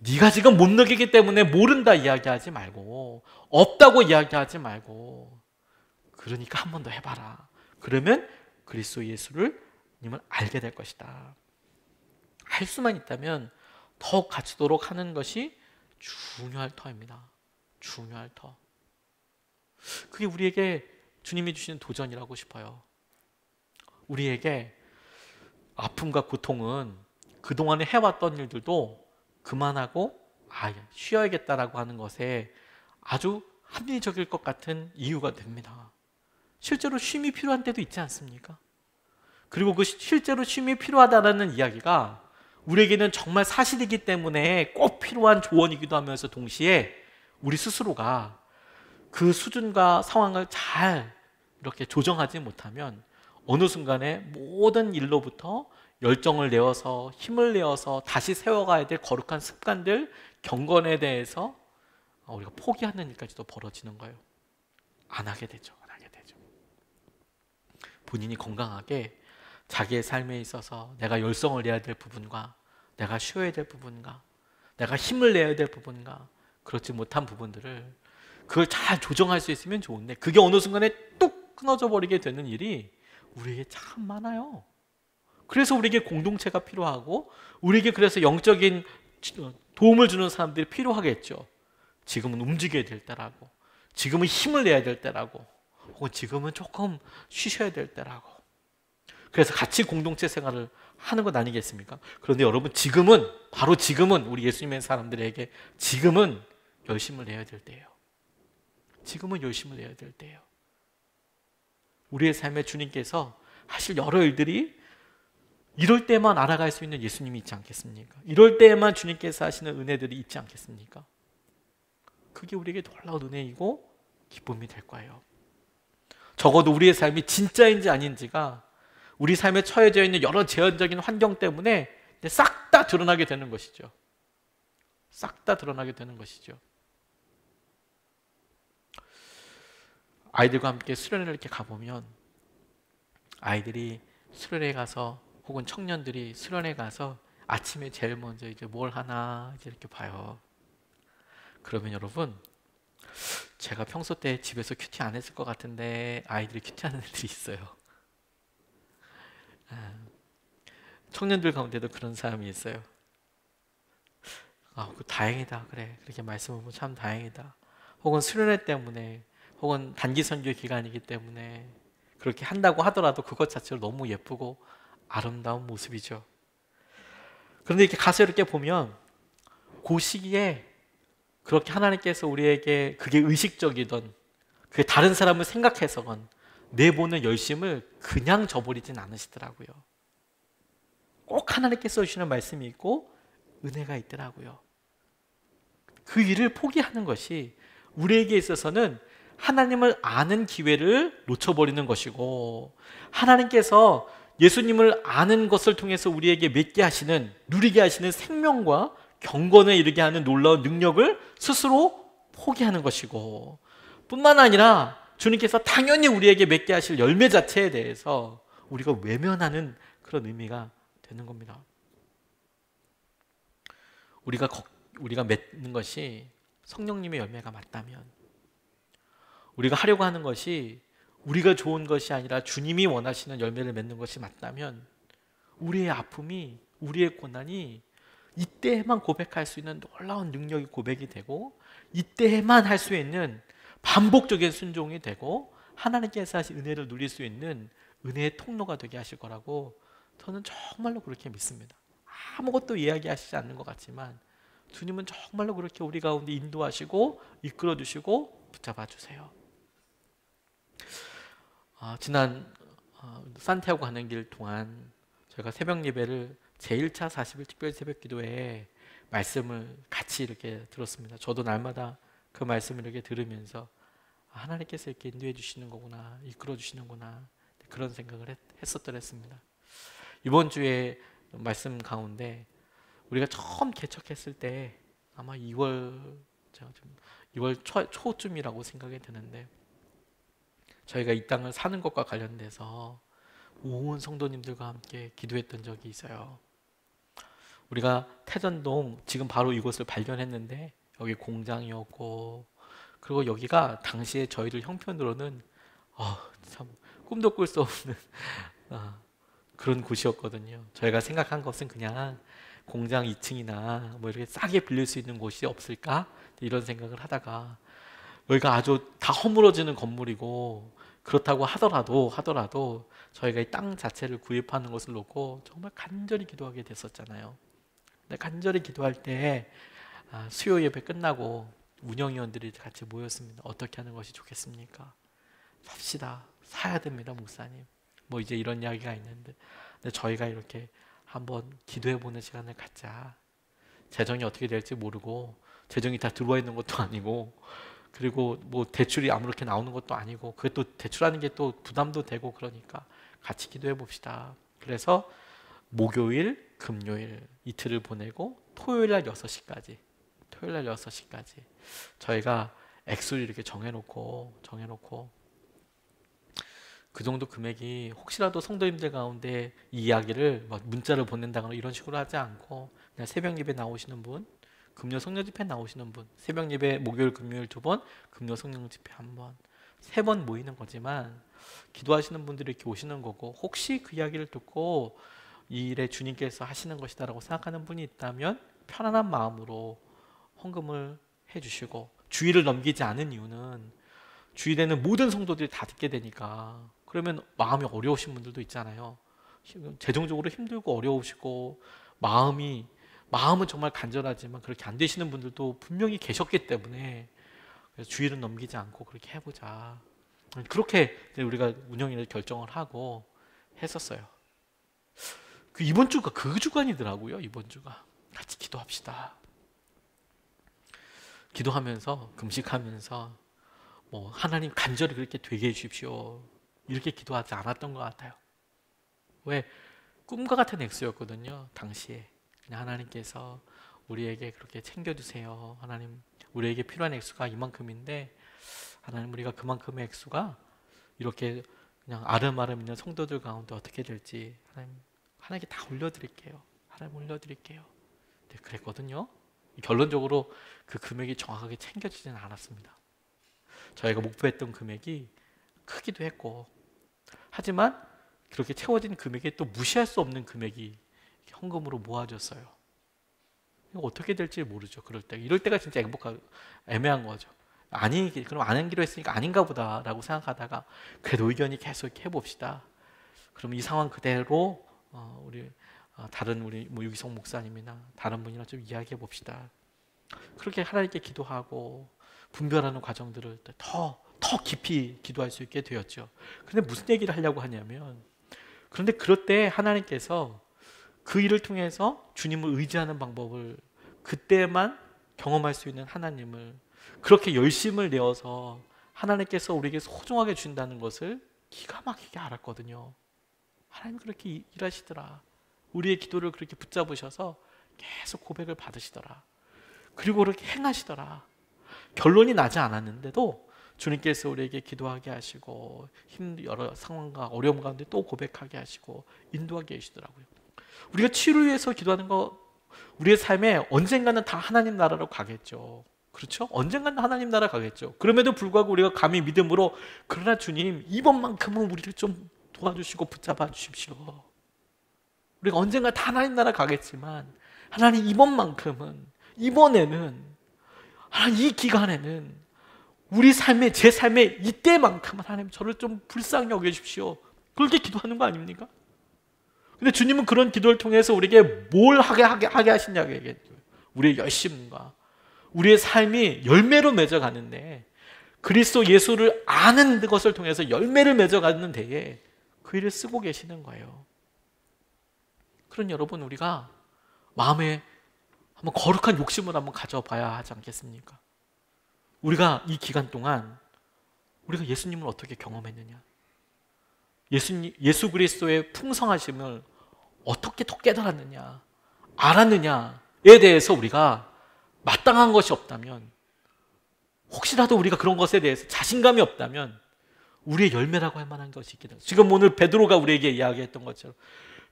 네가 지금 못 느끼기 때문에 모른다 이야기하지 말고, 없다고 이야기하지 말고, 그러니까 한 번 더 해봐라. 그러면 그리스도 예수를 님을 알게 될 것이다. 할 수만 있다면 더욱 갖추도록 하는 것이 중요할 터입니다. 중요할 터. 그게 우리에게 주님이 주시는 도전이라고 싶어요. 우리에게 아픔과 고통은 그동안에 해왔던 일들도 그만하고 쉬어야겠다라고 하는 것에 아주 합리적일 것 같은 이유가 됩니다. 실제로 쉼이 필요한 때도 있지 않습니까? 그리고 그 실제로 쉼이 필요하다는 이야기가 우리에게는 정말 사실이기 때문에 꼭 필요한 조언이기도 하면서 동시에 우리 스스로가 그 수준과 상황을 잘 이렇게 조정하지 못하면 어느 순간에 모든 일로부터 열정을 내어서 힘을 내어서 다시 세워가야 될 거룩한 습관들, 경건에 대해서 우리가 포기하는 일까지도 벌어지는 거예요. 안 하게 되죠. 본인이 건강하게 자기의 삶에 있어서 내가 열성을 내야 될 부분과 내가 쉬어야 될 부분과 내가 힘을 내야 될 부분과 그렇지 못한 부분들을 그걸 잘 조정할 수 있으면 좋은데 그게 어느 순간에 뚝 끊어져 버리게 되는 일이 우리에게 참 많아요. 그래서 우리에게 공동체가 필요하고 우리에게 그래서 영적인 도움을 주는 사람들이 필요하겠죠. 지금은 움직여야 될 때라고, 지금은 힘을 내야 될 때라고, 혹은 지금은 조금 쉬셔야 될 때라고. 그래서 같이 공동체 생활을 하는 것 아니겠습니까? 그런데 여러분, 지금은, 바로 지금은 우리 예수님의 사람들에게 지금은 열심을 내야 될 때예요. 지금은 열심을 내야 될 때예요. 우리의 삶에 주님께서 하실 여러 일들이 이럴 때만 알아갈 수 있는 예수님이 있지 않겠습니까? 이럴 때에만 주님께서 하시는 은혜들이 있지 않겠습니까? 그게 우리에게 놀라운 은혜이고 기쁨이 될 거예요. 적어도 우리의 삶이 진짜인지 아닌지가 우리 삶에 처해져 있는 여러 제한적인 환경 때문에 싹 다 드러나게 되는 것이죠. 싹 다 드러나게 되는 것이죠. 아이들과 함께 수련회를 이렇게 가보면 아이들이 수련회 가서 혹은 청년들이 수련회 가서 아침에 제일 먼저 이제 뭘 하나 이제 이렇게 봐요. 그러면 여러분, 제가 평소 때 집에서 큐티 안 했을 것 같은데 아이들이 큐티하는 애들이 있어요. 청년들 가운데도 그런 사람이 있어요. 다행이다. 그래, 그렇게 말씀하면 참 다행이다. 혹은 수련회 때문에, 혹은 단기 선교 기간이기 때문에 그렇게 한다고 하더라도 그것 자체로 너무 예쁘고 아름다운 모습이죠. 그런데 이렇게 가서 이렇게 보면 그 시기에 그렇게 하나님께서 우리에게 그게 의식적이던 그게 다른 사람을 생각해서건 내보는 열심을 그냥 저버리진 않으시더라고요. 꼭 하나님께서 주시는 말씀이 있고 은혜가 있더라고요. 그 일을 포기하는 것이 우리에게 있어서는 하나님을 아는 기회를 놓쳐버리는 것이고, 하나님께서 예수님을 아는 것을 통해서 우리에게 맺게 하시는, 누리게 하시는 생명과 경건에 이르게 하는 놀라운 능력을 스스로 포기하는 것이고, 뿐만 아니라 주님께서 당연히 우리에게 맺게 하실 열매 자체에 대해서 우리가 외면하는 그런 의미가 되는 겁니다. 우리가 맺는 것이 성령님의 열매가 맞다면, 우리가 하려고 하는 것이 우리가 좋은 것이 아니라 주님이 원하시는 열매를 맺는 것이 맞다면, 우리의 아픔이, 우리의 고난이 이때에만 고백할 수 있는 놀라운 능력이 고백이 되고, 이때에만 할 수 있는 반복적인 순종이 되고, 하나님께서 하신 은혜를 누릴 수 있는 은혜의 통로가 되게 하실 거라고 저는 정말로 그렇게 믿습니다. 아무것도 이야기하시지 않는 것 같지만 주님은 정말로 그렇게 우리 가운데 인도하시고 이끌어 주시고 붙잡아 주세요. 지난 산티아고 가는 길 동안 저희가 새벽 예배를 제1차 40일 특별 새벽 기도에 말씀을 같이 이렇게 들었습니다. 저도 날마다 그 말씀을 이렇게 들으면서 하나님께서 이렇게 인도해 주시는 거구나, 이끌어 주시는구나, 그런 생각을 했었더랬습니다. 이번 주에 말씀 가운데 우리가 처음 개척했을 때 아마 2월 초쯤이라고 생각이 드는데, 저희가 이 땅을 사는 것과 관련돼서 온 성도님들과 함께 기도했던 적이 있어요. 우리가 태전동, 지금 바로 이곳을 발견했는데 여기 공장이었고, 그리고 여기가 당시에 저희들 형편으로는 참 꿈도 꿀 수 없는 그런 곳이었거든요. 저희가 생각한 것은 그냥 공장 2층이나 뭐 이렇게 싸게 빌릴 수 있는 곳이 없을까? 이런 생각을 하다가, 여기가 아주 다 허물어지는 건물이고, 그렇다고 하더라도 저희가 이 땅 자체를 구입하는 것을 놓고 정말 간절히 기도하게 됐었잖아요. 근데 간절히 기도할 때 수요 예배 끝나고 운영위원들이 같이 모였습니다. 어떻게 하는 것이 좋겠습니까? 삽시다. 사야 됩니다, 목사님. 뭐 이제 이런 이야기가 있는데, 근데 저희가 이렇게 한번 기도해보는 시간을 갖자. 재정이 어떻게 될지 모르고, 재정이 다 들어와 있는 것도 아니고, 그리고 뭐 대출이 아무렇게 나오는 것도 아니고, 그게 또 대출하는 게 또 부담도 되고, 그러니까 같이 기도해 봅시다. 그래서 목요일, 금요일 이틀을 보내고 토요일 날 6시까지 저희가 액수를 이렇게 정해놓고 그 정도 금액이, 혹시라도 성도님들 가운데 이 이야기를 막 문자를 보낸다거나 이런 식으로 하지 않고, 그냥 새벽 예배 나오시는 분, 금요 성령 집회 나오시는 분, 새벽 예배 목요일 금요일 2번, 금요 성령 집회 1번, 3번 모이는 거지만 기도하시는 분들이 이렇게 오시는 거고, 혹시 그 이야기를 듣고 이 일에 주님께서 하시는 것이다라고 생각하는 분이 있다면 편안한 마음으로 헌금을 해주시고, 주일을 넘기지 않은 이유는 주일에는 모든 성도들이 다 듣게 되니까, 그러면 마음이 어려우신 분들도 있잖아요. 재정적으로 힘들고 어려우시고, 마음은 정말 간절하지만 그렇게 안 되시는 분들도 분명히 계셨기 때문에, 그래서 주일은 넘기지 않고 그렇게 해보자, 그렇게 우리가 운영일을 결정을 하고 했었어요. 이번 주가 그 주간이더라고요. 이번 주가 같이 기도합시다. 기도하면서, 금식하면서 뭐 하나님 간절히 그렇게 되게 해주십시오, 이렇게 기도하지 않았던 것 같아요. 왜? 꿈과 같은 액수였거든요. 당시에 그냥 하나님께서 우리에게 그렇게 챙겨주세요, 하나님 우리에게 필요한 액수가 이만큼인데, 하나님 우리가 그만큼의 액수가 이렇게 그냥 아름아름 있는 성도들 가운데 어떻게 될지 하나님께 다 올려드릴게요. 하나님 올려드릴게요. 네, 그랬거든요. 결론적으로 그 금액이 정확하게 챙겨지지는 않았습니다. 저희가 목표했던 금액이 크기도 했고, 하지만 그렇게 채워진 금액에 또 무시할 수 없는 금액이 현금으로 모아졌어요. 이거 어떻게 될지 모르죠. 이럴 때가 진짜 애매한 거죠. 아니, 그럼 안 하기로 했으니까 아닌가 보다라고 생각하다가 그래도 의견이 계속 이렇게 해봅시다. 그럼 이 상황 그대로 우리 다른 우리 뭐 유기성 목사님이나 다른 분이랑 좀 이야기해 봅시다. 그렇게 하나님께 기도하고 분별하는 과정들을 더 깊이 기도할 수 있게 되었죠. 그런데 무슨 얘기를 하려고 하냐면, 그런데 그럴 때 하나님께서 그 일을 통해서 주님을 의지하는 방법을 그때만 경험할 수 있는 하나님을 그렇게 열심을 내어서 하나님께서 우리에게 소중하게 준다는 것을 기가 막히게 알았거든요. 하나님 그렇게 일하시더라. 우리의 기도를 그렇게 붙잡으셔서 계속 고백을 받으시더라. 그리고 그렇게 행하시더라. 결론이 나지 않았는데도 주님께서 우리에게 기도하게 하시고 여러 상황과 어려움 가운데 또 고백하게 하시고 인도하게 하시더라고요. 우리가 치유를 위해서 기도하는 거, 우리의 삶에 언젠가는 다 하나님 나라로 가겠죠. 그렇죠? 언젠가는 하나님 나라 가겠죠. 그럼에도 불구하고 우리가 감히 믿음으로, 그러나 주님 이번만큼은 우리를 좀 도와주시고 붙잡아 주십시오. 우리가 언젠가 다 하나님 나라 가겠지만 하나님 이번만큼은, 이번에는, 하나님 이 기간에는 우리 삶에, 제 삶에 이때만큼은 하나님 저를 좀 불쌍히 여겨주십시오. 그렇게 기도하는 거 아닙니까? 근데 주님은 그런 기도를 통해서 우리에게 뭘 하게 하시냐고 얘기했죠. 우리의 열심과 우리의 삶이 열매로 맺어가는데, 그리스도 예수를 아는 것을 통해서 열매를 맺어가는 데에 그 일을 쓰고 계시는 거예요. 그런 여러분, 우리가 마음에 한번 거룩한 욕심을 한번 가져봐야 하지 않겠습니까? 우리가 이 기간 동안 우리가 예수님을 어떻게 경험했느냐, 예수 그리스도의 풍성하심을 어떻게 더 깨달았느냐, 알았느냐에 대해서 우리가 마땅한 것이 없다면, 혹시라도 우리가 그런 것에 대해서 자신감이 없다면 우리의 열매라고 할 만한 것이 있게 됩니다. 지금 오늘 베드로가 우리에게 이야기했던 것처럼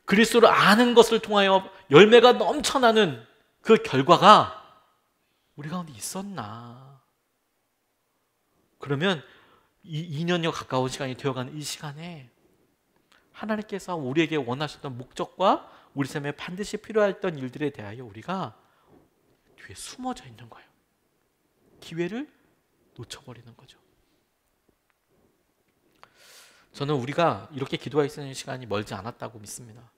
그리스도를 아는 것을 통하여 열매가 넘쳐나는 그 결과가 우리 가운데 있었나? 그러면 이 2년여 가까운 시간이 되어가는 이 시간에 하나님께서 우리에게 원하셨던 목적과 우리 삶에 반드시 필요했던 일들에 대하여 우리가 뒤에 숨어져 있는 거예요. 기회를 놓쳐버리는 거죠. 저는 우리가 이렇게 기도할 수 있는 시간이 멀지 않았다고 믿습니다.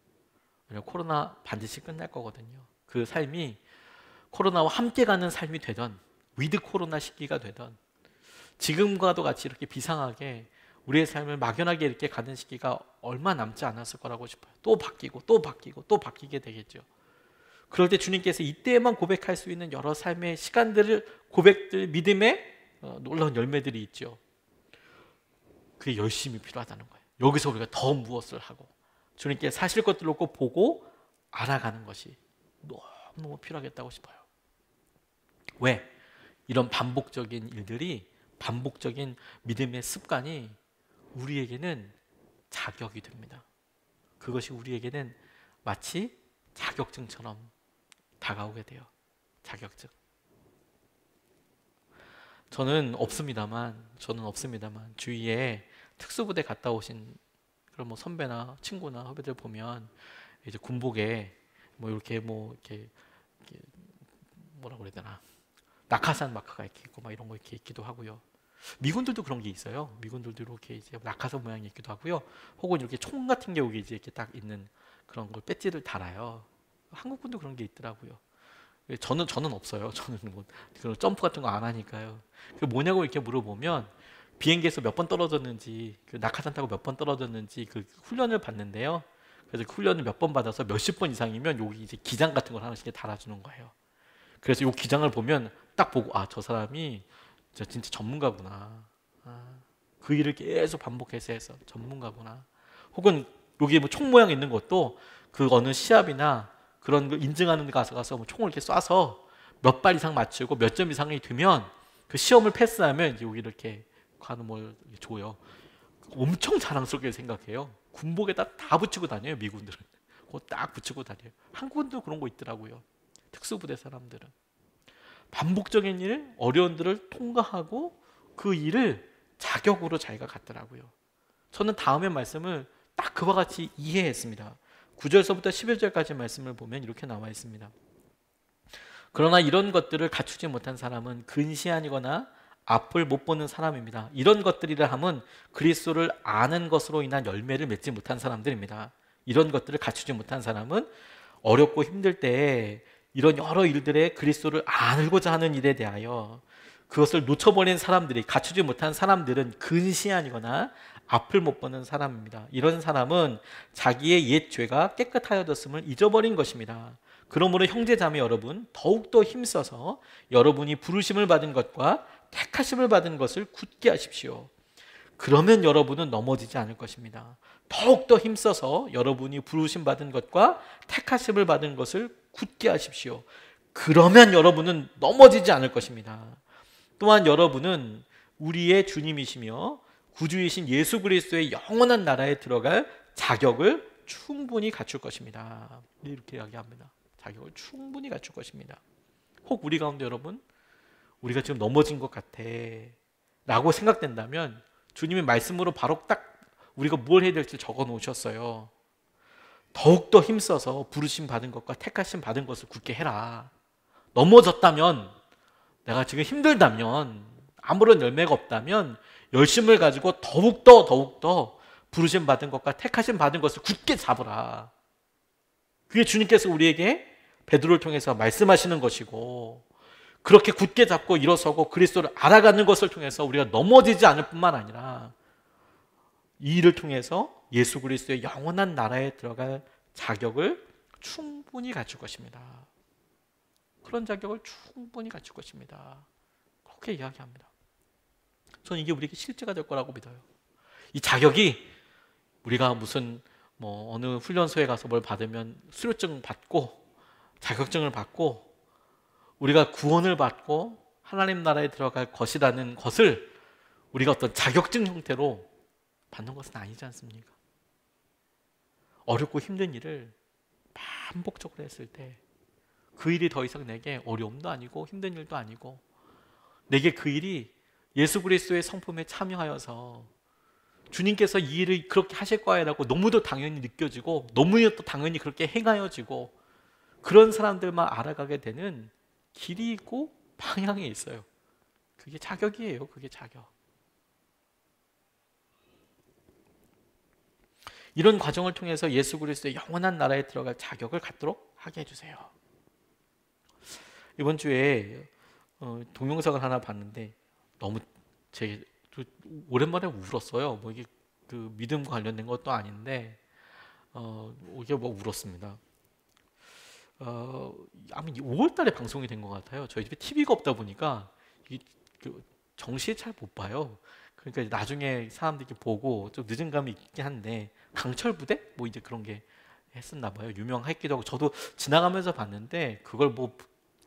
왜냐하면 코로나 반드시 끝날 거거든요. 그 삶이 코로나와 함께 가는 삶이 되던, 위드 코로나 시기가 되던, 지금과도 같이 이렇게 비상하게 우리의 삶을 막연하게 이렇게 가는 시기가 얼마 남지 않았을 거라고 싶어요. 또 바뀌고 또 바뀌고 또 바뀌게 되겠죠. 그럴 때 주님께서 이때에만 고백할 수 있는 여러 삶의 시간들을, 고백들, 믿음의 놀라운 열매들이 있죠. 그게 열심이 필요하다는 거예요. 여기서 우리가 더 무엇을 하고 주님께 사실 것들을 꼭 보고 알아가는 것이 너무 필요하겠다고 싶어요. 왜? 이런 반복적인 일들이, 반복적인 믿음의 습관이 우리에게는 자격이 됩니다. 그것이 우리에게는 마치 자격증처럼 다가오게 돼요. 자격증. 저는 없습니다만 주위에 특수부대 갔다 오신 그런 뭐 선배나 친구나 후배들 보면 이제 군복에 이렇게 뭐라고 그래야 되나, 낙하산 마크가 이렇게 있고 이런 거 이렇게 있기도 하고요. 미군들도 그런 게 있어요. 미군들도 이렇게 이제 낙하산 모양이 있기도 하고요. 혹은 이렇게 총 같은 게 여기 이제 이렇게 딱 있는 그런 걸 배지를 달아요. 한국군도 그런 게 있더라고요. 저는 없어요. 저는 뭐 그런 점프 같은 거 안 하니까요. 그 뭐냐고 이렇게 물어보면 비행기에서 몇 번 떨어졌는지, 그 낙하산 타고 몇 번 떨어졌는지 그 훈련을 받는데요. 그래서 그 훈련을 몇 번 받아서 몇십 번 이상이면 여기 이제 기장 같은 걸 하나씩 달아주는 거예요. 그래서 이 기장을 보면 딱 보고, 아, 저 사람이 진짜 전문가구나. 그 일을 계속 반복해서 해서 전문가구나. 혹은 여기 뭐 총 모양 있는 것도 그 어느 시합이나 그런 거 인증하는 데 가서 뭐 총을 이렇게 쏴서 몇 발 이상 맞추고 몇 점 이상이 되면 그 시험을 패스하면 이제 여기 이렇게 가는 뭘 줘요. 엄청 자랑스럽게 생각해요. 군복에다 다 붙이고 다녀요, 미군들은. 그거 딱 붙이고 다녀요. 한국도 그런 거 있더라고요. 특수부대 사람들은. 반복적인 일, 어려움들을 통과하고 그 일을 자격으로 자기가 갖더라고요. 저는 다음의 말씀을 딱 그와 같이 이해했습니다. 9절서부터 11절까지 말씀을 보면 이렇게 나와 있습니다. 그러나 이런 것들을 갖추지 못한 사람은 근시안이거나 앞을 못 보는 사람입니다. 이런 것들이라 함은 그리스도를 아는 것으로 인한 열매를 맺지 못한 사람들입니다. 이런 것들을 갖추지 못한 사람은 어렵고 힘들 때 이런 여러 일들에 그리스도를 알고자 하는 일에 대하여 그것을 놓쳐버린 사람들이, 갖추지 못한 사람들은 근시안이거나 앞을 못 보는 사람입니다. 이런 사람은 자기의 옛 죄가 깨끗하여졌음을 잊어버린 것입니다. 그러므로 형제자매 여러분, 더욱더 힘써서 여러분이 부르심을 받은 것과 택하심을 받은 것을 굳게 하십시오. 그러면 여러분은 넘어지지 않을 것입니다. 더욱더 힘써서 여러분이 부르심 받은 것과 택하심을 받은 것을 굳게 하십시오. 그러면 여러분은 넘어지지 않을 것입니다. 또한 여러분은 우리의 주님이시며 구주이신 예수 그리스도의 영원한 나라에 들어갈 자격을 충분히 갖출 것입니다. 이렇게 이야기합니다. 자격을 충분히 갖출 것입니다. 혹 우리 가운데 여러분, 우리가 지금 넘어진 것 같아 라고 생각된다면 주님의 말씀으로 바로 딱 우리가 뭘 해야 될지 적어 놓으셨어요. 더욱더 힘써서 부르심 받은 것과 택하심 받은 것을 굳게 해라. 넘어졌다면, 내가 지금 힘들다면, 아무런 열매가 없다면 열심을 가지고 더욱더 부르심 받은 것과 택하심 받은 것을 굳게 잡으라. 그게 주님께서 우리에게 베드로를 통해서 말씀하시는 것이고, 그렇게 굳게 잡고 일어서고 그리스도를 알아가는 것을 통해서 우리가 넘어지지 않을 뿐만 아니라 이 일을 통해서 예수 그리스도의 영원한 나라에 들어갈 자격을 충분히 갖출 것입니다. 그런 자격을 충분히 갖출 것입니다. 그렇게 이야기합니다. 저는 이게 우리에게 실제가 될 거라고 믿어요. 이 자격이 우리가 무슨 어느 훈련소에 가서 뭘 받으면 수료증 받고 자격증을 받고 우리가 구원을 받고 하나님 나라에 들어갈 것이라는 것을 우리가 어떤 자격증 형태로 받는 것은 아니지 않습니까? 어렵고 힘든 일을 반복적으로 했을 때 그 일이 더 이상 내게 어려움도 아니고 힘든 일도 아니고, 내게 그 일이 예수 그리스도의 성품에 참여하여서 주님께서 이 일을 그렇게 하실 거야라고 너무도 당연히 느껴지고 너무도 당연히 그렇게 행하여지고, 그런 사람들만 알아가게 되는 길이 있고 방향이 있어요. 그게 자격이에요. 그게 자격. 이런 과정을 통해서 예수 그리스도의 영원한 나라에 들어갈 자격을 갖도록 하게 해주세요. 이번 주에 동영상을 하나 봤는데 너무 오랜만에 울었어요. 이게 그 믿음과 관련된 것도 아닌데 이게 울었습니다. 아마 5월달에 방송이 된 것 같아요. 저희 집에 TV가 없다 보니까 정시에 잘 못 봐요. 그러니까 나중에 사람들이 보고 좀 늦은 감이 있긴 한데, 강철 부대 이제 그런 게 했었나 봐요. 유명했기도 하고 저도 지나가면서 봤는데 그걸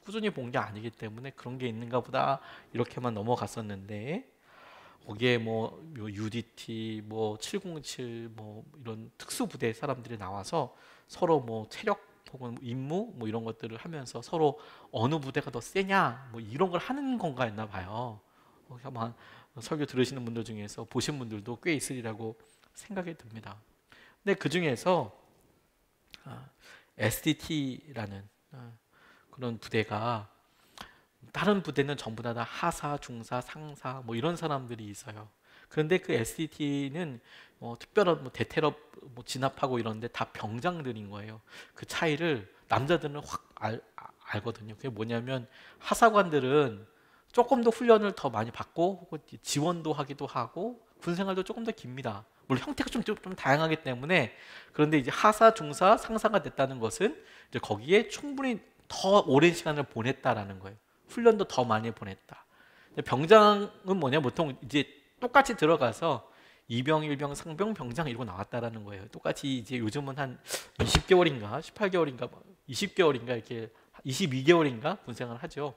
꾸준히 본 게 아니기 때문에 그런 게 있는가 보다 이렇게만 넘어갔었는데, 거기에 UDT 707 이런 특수 부대 사람들이 나와서 서로 체력 혹은 임무 이런 것들을 하면서 서로 어느 부대가 더 세냐 이런 걸 하는 건가 했나 봐요. 아마 설교 들으시는 분들 중에서 보신 분들도 꽤 있으리라고 생각이 듭니다. 근데 그 중에서 SDT라는 그런 부대가, 다른 부대는 전부 다 하사, 중사, 상사 이런 사람들이 있어요. 그런데 그 SDT는 특별한 대테러 진압하고 이런데 다 병장들인 거예요. 그 차이를 남자들은 확 알거든요. 그게 뭐냐면, 하사관들은 조금 더 훈련을 더 많이 받고 혹은 지원도 하기도 하고 군생활도 조금 더 깁니다. 물론 형태가 좀 다양하기 때문에. 그런데 이제 하사, 중사, 상사가 됐다는 것은 이제 거기에 충분히 더 오랜 시간을 보냈다라는 거예요. 훈련도 더 많이 보냈다. 병장은 뭐냐, 보통 이제 똑같이 들어가서 이병, 일병, 상병, 병장 이러고 나왔다라는 거예요. 똑같이 이제 요즘은 한 20개월인가 18개월인가 20개월인가 이렇게 22개월인가 군생활을 하죠.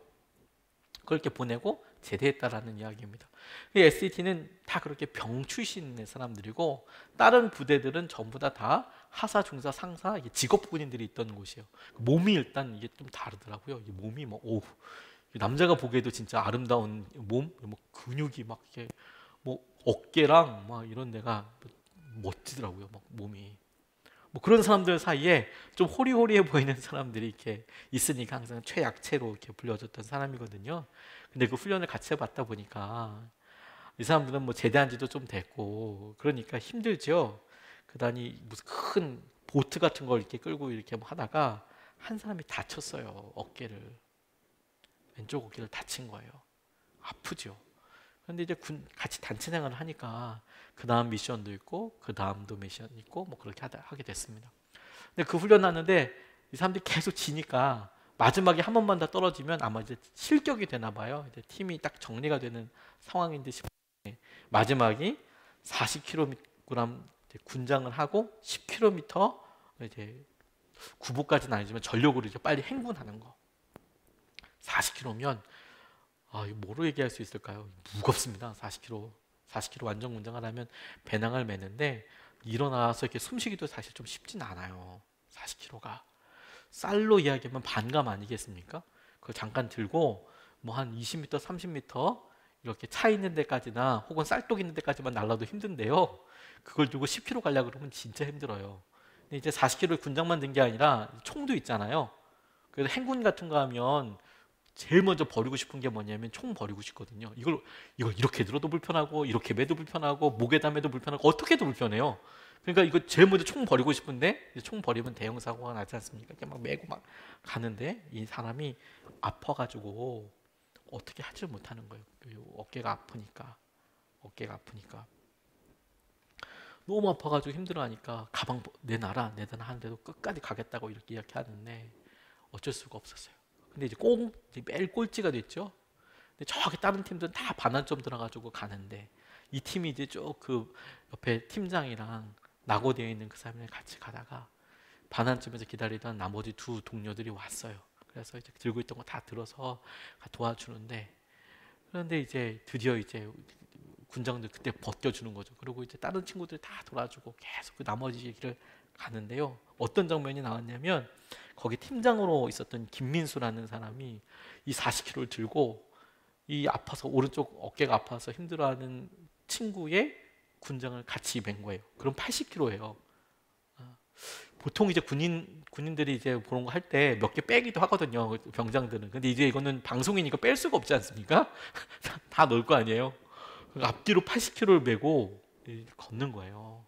그렇게 보내고 제대했다라는 이야기입니다. SDT는 다 그렇게 병 출신의 사람들이고, 다른 부대들은 전부 다 하사, 중사, 상사 직업 군인들이 있던 곳이에요. 몸이 일단 이게 좀 다르더라고요. 몸이 남자가 보기에도 진짜 아름다운 몸, 근육이 이렇게 어깨랑 이런 데가 멋지더라고요. 몸이 뭐 그런 사람들 사이에 좀 호리호리해 보이는 사람들이 이렇게 있으니까 항상 최약체로 이렇게 불려졌던 사람이거든요. 근데 그 훈련을 같이 해봤다 보니까 이 사람들은 뭐 제대한 지도 좀 됐고 그러니까 힘들죠. 그다니 무슨 큰 보트 같은 걸 이렇게 끌고 이렇게 뭐 하다가 한 사람이 다쳤어요. 어깨를. 왼쪽 어깨를 다친 거예요. 아프죠. 그런데 이제 같이 단체 생활을 하니까 그 다음 미션도 있고 그 다음도 미션 있고 뭐 그렇게 하게 됐습니다. 근데 그 훈련하는데 이 사람들이 계속 지니까 마지막에 한 번만 더 떨어지면 아마 이제 실격이 되나 봐요. 이제 팀이 딱 정리가 되는 상황인데 마지막이 40kg 군장을 하고 10km 이제 구보까지는 아니지만 전력으로 이제 빨리 행군하는 거. 40km면 이거 뭐로 얘기할 수 있을까요? 무겁습니다. 40km. 40km 완전 군장을 하면 배낭을 매는데 일어나서 이렇게 숨쉬기도 사실 좀 쉽진 않아요. 40km가. 쌀로 이야기하면 반감 아니겠습니까? 그걸 잠깐 들고 뭐 한 20m, 30m 이렇게 차 있는 데까지나 혹은 쌀독 있는 데까지만 날라도 힘든데요. 그걸 들고 10km 가려고 그러면 진짜 힘들어요. 근데 이제 40km 군장만 든 게 아니라 총도 있잖아요. 그래서 행군 같은 거 하면 제일 먼저 버리고 싶은 게 뭐냐면 총 버리고 싶거든요. 이걸 이렇게 들어도 불편하고 이렇게 매도 불편하고 목에다 매도 불편하고 어떻게 해도 불편해요. 그러니까 이거 제일 먼저 총 버리고 싶은데 총 버리면 대형 사고가 나지 않습니까? 이렇게 막 메고 막 가는데 이 사람이 아파가지고 어떻게 하지 못하는 거예요. 어깨가 아프니까 너무 아파가지고 힘들어하니까 가방 내놔라 하는데도 끝까지 가겠다고 이렇게 이야기하는데 어쩔 수가 없었어요. 근데 이제 매일 꼴찌가 됐죠. 근데 저기 다른 팀들은 다 반환점 들어가지고 가는데 이 팀이 이제 쭉 그 옆에 팀장이랑 낙오되어 있는 그 사람이랑 같이 가다가 반환점에서 기다리던 나머지 두 동료들이 왔어요. 그래서 이제 들고 있던 거 다 들어서 도와주는데 그런데 이제 드디어 이제 군장들 그때 벗겨주는 거죠. 그리고 이제 다른 친구들 다 돌아주고 계속 그 나머지 얘기를 가는데요. 어떤 장면이 나왔냐면 거기 팀장으로 있었던 김민수라는 사람이 이 40kg를 들고 이 아파서 오른쪽 어깨가 아파서 힘들어하는 친구의 군장을 같이 맨 거예요. 그럼 80kg예요. 보통 이제 군인들이 이제 그런 거 할 때 몇 개 빼기도 하거든요. 병장들은. 근데 이제 이거는 방송이니까 뺄 수가 없지 않습니까? 다 넣을 거 아니에요. 앞뒤로 80kg를 메고 걷는 거예요.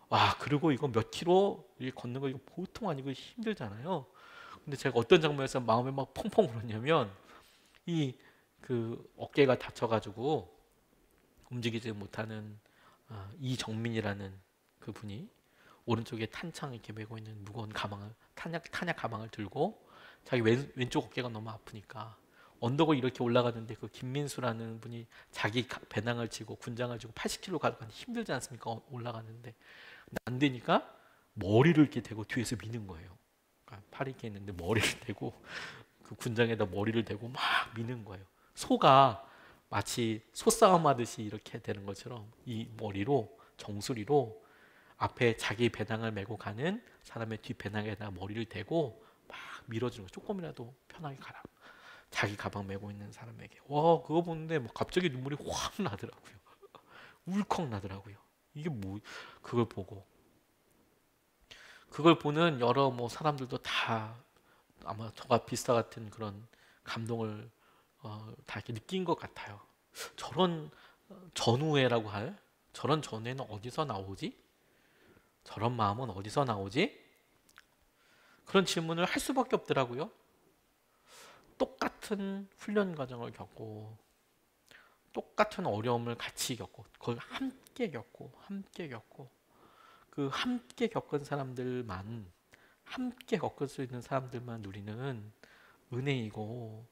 와, 그리고 이거 몇 킬로 걷는 거 이거 보통 아니고 힘들잖아요. 근데 제가 어떤 장면에서 마음에 막 펑펑 울었냐면 이 그 어깨가 다쳐가지고 움직이지 못하는 이정민이라는 그 분이 오른쪽에 탄창 이렇게 메고 있는 무거운 가방을 탄약 가방을 들고 자기 왼쪽 어깨가 너무 아프니까 언덕을 이렇게 올라가는데 그 김민수라는 분이 자기 배낭을 지고 군장을 지고 80kg 가져가는데 힘들지 않습니까? 올라가는데 안 되니까 머리를 이렇게 대고 뒤에서 미는 거예요. 그러니까 팔이 이렇게 있는데 머리를 대고 그 군장에다 머리를 대고 막 미는 거예요. 소가 마치 소싸움 하듯이 이렇게 되는 것처럼 이 머리로 정수리로 앞에 자기 배낭을 메고 가는 사람의 뒷 배낭에다 머리를 대고 막 밀어주는 거. 조금이라도 편하게 가라. 자기 가방 메고 있는 사람에게. 와, 그거 보는데 뭐 갑자기 눈물이 확 나더라고요. 울컥 나더라고요. 이게 뭐 그걸 보는 여러 뭐 사람들도 다 아마 저와 비슷한 같은 그런 감동을 다 이렇게 느낀 것 같아요. 저런 전우회라고 할 저런 전우회는 어디서 나오지? 저런 마음은 어디서 나오지? 그런 질문을 할 수밖에 없더라고요. 똑같은 훈련 과정을 겪고 똑같은 어려움을 같이 겪고 그걸 함께 겪고 그 함께 겪은 사람들만 함께 겪을 수 있는 사람들만 누리는 은혜이고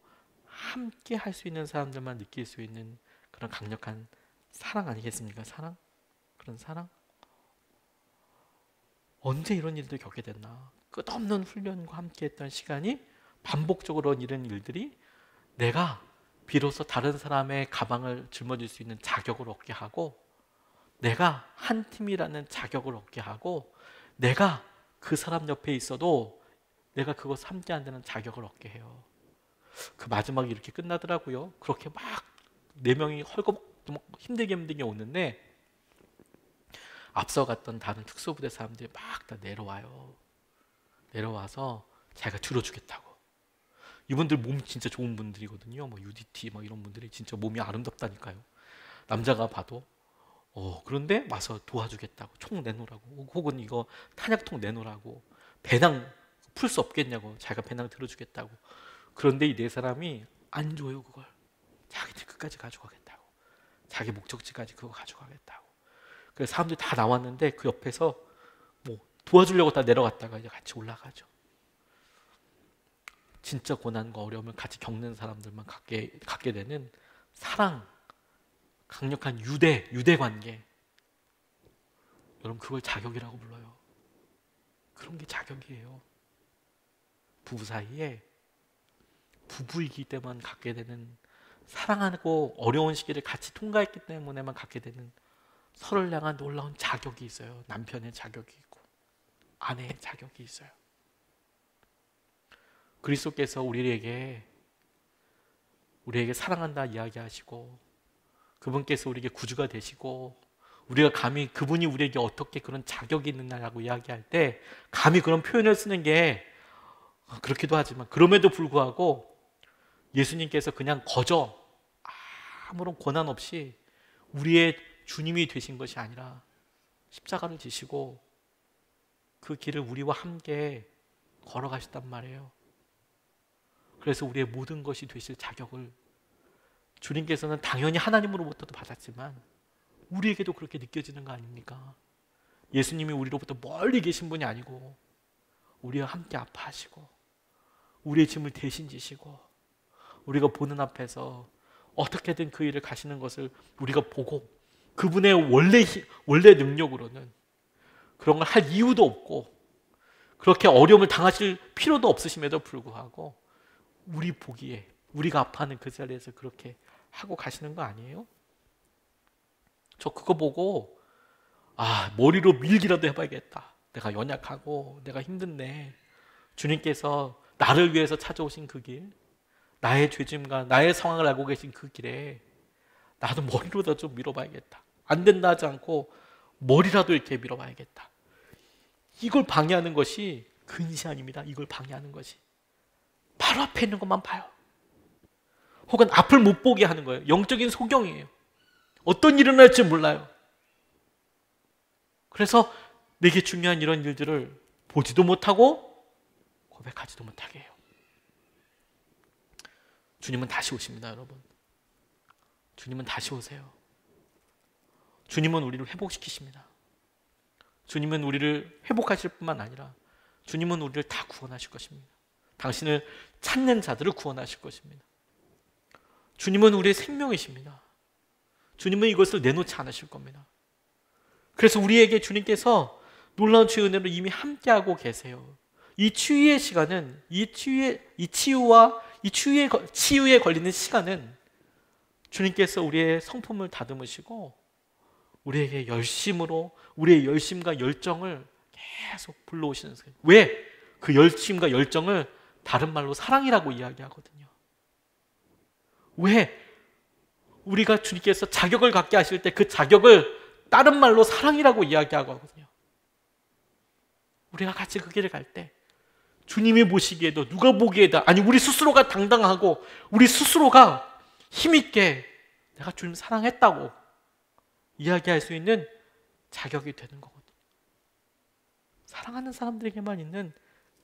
함께 할 수 있는 사람들만 느낄 수 있는 그런 강력한 사랑 아니겠습니까? 사랑? 그런 사랑? 언제 이런 일들 겪게 됐나? 끝없는 훈련과 함께했던 시간이 반복적으로 이런 일들이 내가 비로소 다른 사람의 가방을 짊어질 수 있는 자격을 얻게 하고 내가 한 팀이라는 자격을 얻게 하고 내가 그 사람 옆에 있어도 내가 그것을 함께 한다는 자격을 얻게 해요. 그 마지막이 이렇게 끝나더라고요. 그렇게 막 4명이 헐거먹 힘들게 오는데 앞서 갔던 다른 특수부대 사람들이 막 다 내려와요. 내려와서 자기가 들어주겠다고. 이분들 몸 진짜 좋은 분들이거든요. 뭐 UDT 막 이런 분들이 진짜 몸이 아름답다니까요. 남자가 봐도. 그런데 와서 도와주겠다고. 총 내놓으라고. 혹은 이거 탄약통 내놓으라고. 배낭 풀 수 없겠냐고. 자기가 배낭 들어주겠다고. 그런데 이 네 사람이 안 줘요, 그걸. 자기들 끝까지 가져가겠다고. 자기 목적지까지 그거 가져가겠다고. 그래서 사람들이 다 나왔는데 그 옆에서 뭐 도와주려고 다 내려갔다가 이제 같이 올라가죠. 진짜 고난과 어려움을 같이 겪는 사람들만 갖게 되는 사랑, 강력한 유대 관계. 여러분, 그걸 자격이라고 불러요. 그런 게 자격이에요. 부부 사이에 부부이기 때문에 갖게 되는, 사랑하고 어려운 시기를 같이 통과했기 때문에만 갖게 되는 서로를 향한 놀라운 자격이 있어요. 남편의 자격이 있고 아내의 자격이 있어요. 그리스도께서 우리에게 사랑한다 이야기하시고, 그분께서 우리에게 구주가 되시고, 우리가 감히 그분이 우리에게 어떻게 그런 자격이 있느냐라고 이야기할 때 감히 그런 표현을 쓰는 게 그렇기도 하지만, 그럼에도 불구하고 예수님께서 그냥 거저 아무런 고난 없이 우리의 주님이 되신 것이 아니라 십자가를 지시고 그 길을 우리와 함께 걸어가셨단 말이에요. 그래서 우리의 모든 것이 되실 자격을 주님께서는 당연히 하나님으로부터도 받았지만 우리에게도 그렇게 느껴지는 거 아닙니까? 예수님이 우리로부터 멀리 계신 분이 아니고 우리와 함께 아파하시고 우리의 짐을 대신 지시고 우리가 보는 앞에서 어떻게든 그 일을 가시는 것을 우리가 보고 그분의 원래 능력으로는 그런 걸 할 이유도 없고 그렇게 어려움을 당하실 필요도 없으심에도 불구하고 우리 보기에 우리가 아파하는 그 자리에서 그렇게 하고 가시는 거 아니에요? 저 그거 보고 머리로 밀기라도 해봐야겠다. 내가 연약하고 내가 힘든데 주님께서 나를 위해서 찾아오신 그 길, 나의 죄짐과 나의 상황을 알고 계신 그 길에 나도 머리로도 좀 밀어봐야겠다. 안 된다 하지 않고 머리라도 이렇게 밀어봐야겠다. 이걸 방해하는 것이 근시안입니다. 이걸 방해하는 것이 바로 앞에 있는 것만 봐요. 혹은 앞을 못 보게 하는 거예요. 영적인 소경이에요. 어떤 일이 일어날지 몰라요. 그래서 내게 중요한 이런 일들을 보지도 못하고 고백하지도 못하게 해요. 주님은 다시 오십니다, 여러분. 주님은 다시 오세요. 주님은 우리를 회복시키십니다. 주님은 우리를 회복하실 뿐만 아니라 주님은 우리를 다 구원하실 것입니다. 당신을 찾는 자들을 구원하실 것입니다. 주님은 우리의 생명이십니다. 주님은 이것을 내놓지 않으실 겁니다. 그래서 우리에게 주님께서 놀라운 주의 은혜로 이미 함께하고 계세요. 이 치유의 시간은 치유에 걸리는 시간은 주님께서 우리의 성품을 다듬으시고 우리에게 우리의 열심과 열정을 계속 불러오시는 거예요. 왜? 그 열심과 열정을 다른 말로 사랑이라고 이야기하거든요. 왜? 우리가 주님께서 자격을 갖게 하실 때 그 자격을 다른 말로 사랑이라고 이야기하거든요. 우리가 같이 그 길을 갈 때 주님이 보시기에도 누가 보기에도 우리 스스로가 당당하고 우리 스스로가 힘있게 내가 주님 사랑했다고 이야기할 수 있는 자격이 되는 거거든요. 사랑하는 사람들에게만 있는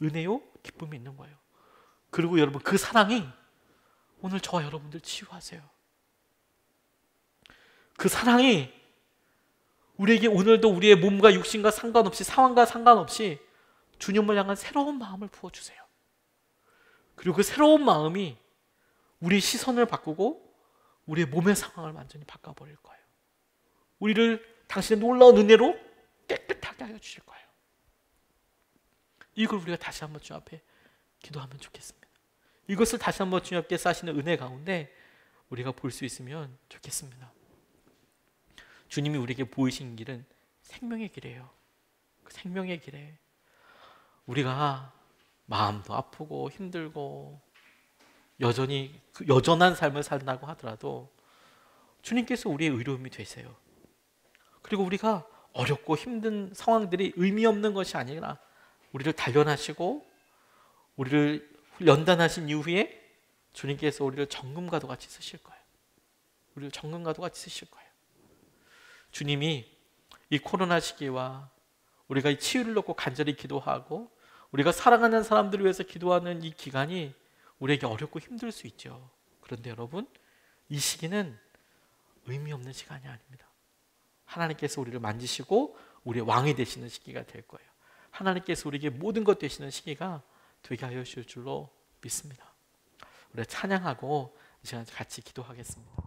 은혜요 기쁨이 있는 거예요. 그리고 여러분 그 사랑이 오늘 저와 여러분들 치유하세요. 그 사랑이 우리에게 오늘도 우리의 몸과 육신과 상관없이 상황과 상관없이 주님을 향한 새로운 마음을 부어주세요. 그리고 그 새로운 마음이 우리의 시선을 바꾸고 우리의 몸의 상황을 완전히 바꿔버릴 거예요. 우리를 당신의 놀라운 은혜로 깨끗하게 하여 주실 거예요. 이걸 우리가 다시 한번 주 앞에 기도하면 좋겠습니다. 이것을 다시 한번 주 앞에 쌓으시는 은혜 가운데 우리가 볼 수 있으면 좋겠습니다. 주님이 우리에게 보이신 길은 생명의 길이에요. 그 생명의 길에 우리가 마음도 아프고 힘들고 여전히 여전한 삶을 산다고 하더라도 주님께서 우리의 의로움이 되세요. 그리고 우리가 어렵고 힘든 상황들이 의미 없는 것이 아니라 우리를 단련하시고 우리를 연단하신 이후에 주님께서 우리를 정금과도 같이 쓰실 거예요. 우리를 정금과도 같이 쓰실 거예요. 주님이 이 코로나 시기와 우리가 이 치유를 놓고 간절히 기도하고 우리가 사랑하는 사람들을 위해서 기도하는 이 기간이 우리에게 어렵고 힘들 수 있죠. 그런데 여러분, 이 시기는 의미 없는 시간이 아닙니다. 하나님께서 우리를 만지시고 우리의 왕이 되시는 시기가 될 거예요. 하나님께서 우리에게 모든 것 되시는 시기가 되게 하여 주실 줄로 믿습니다. 우리 찬양하고 이 시간 같이 기도하겠습니다.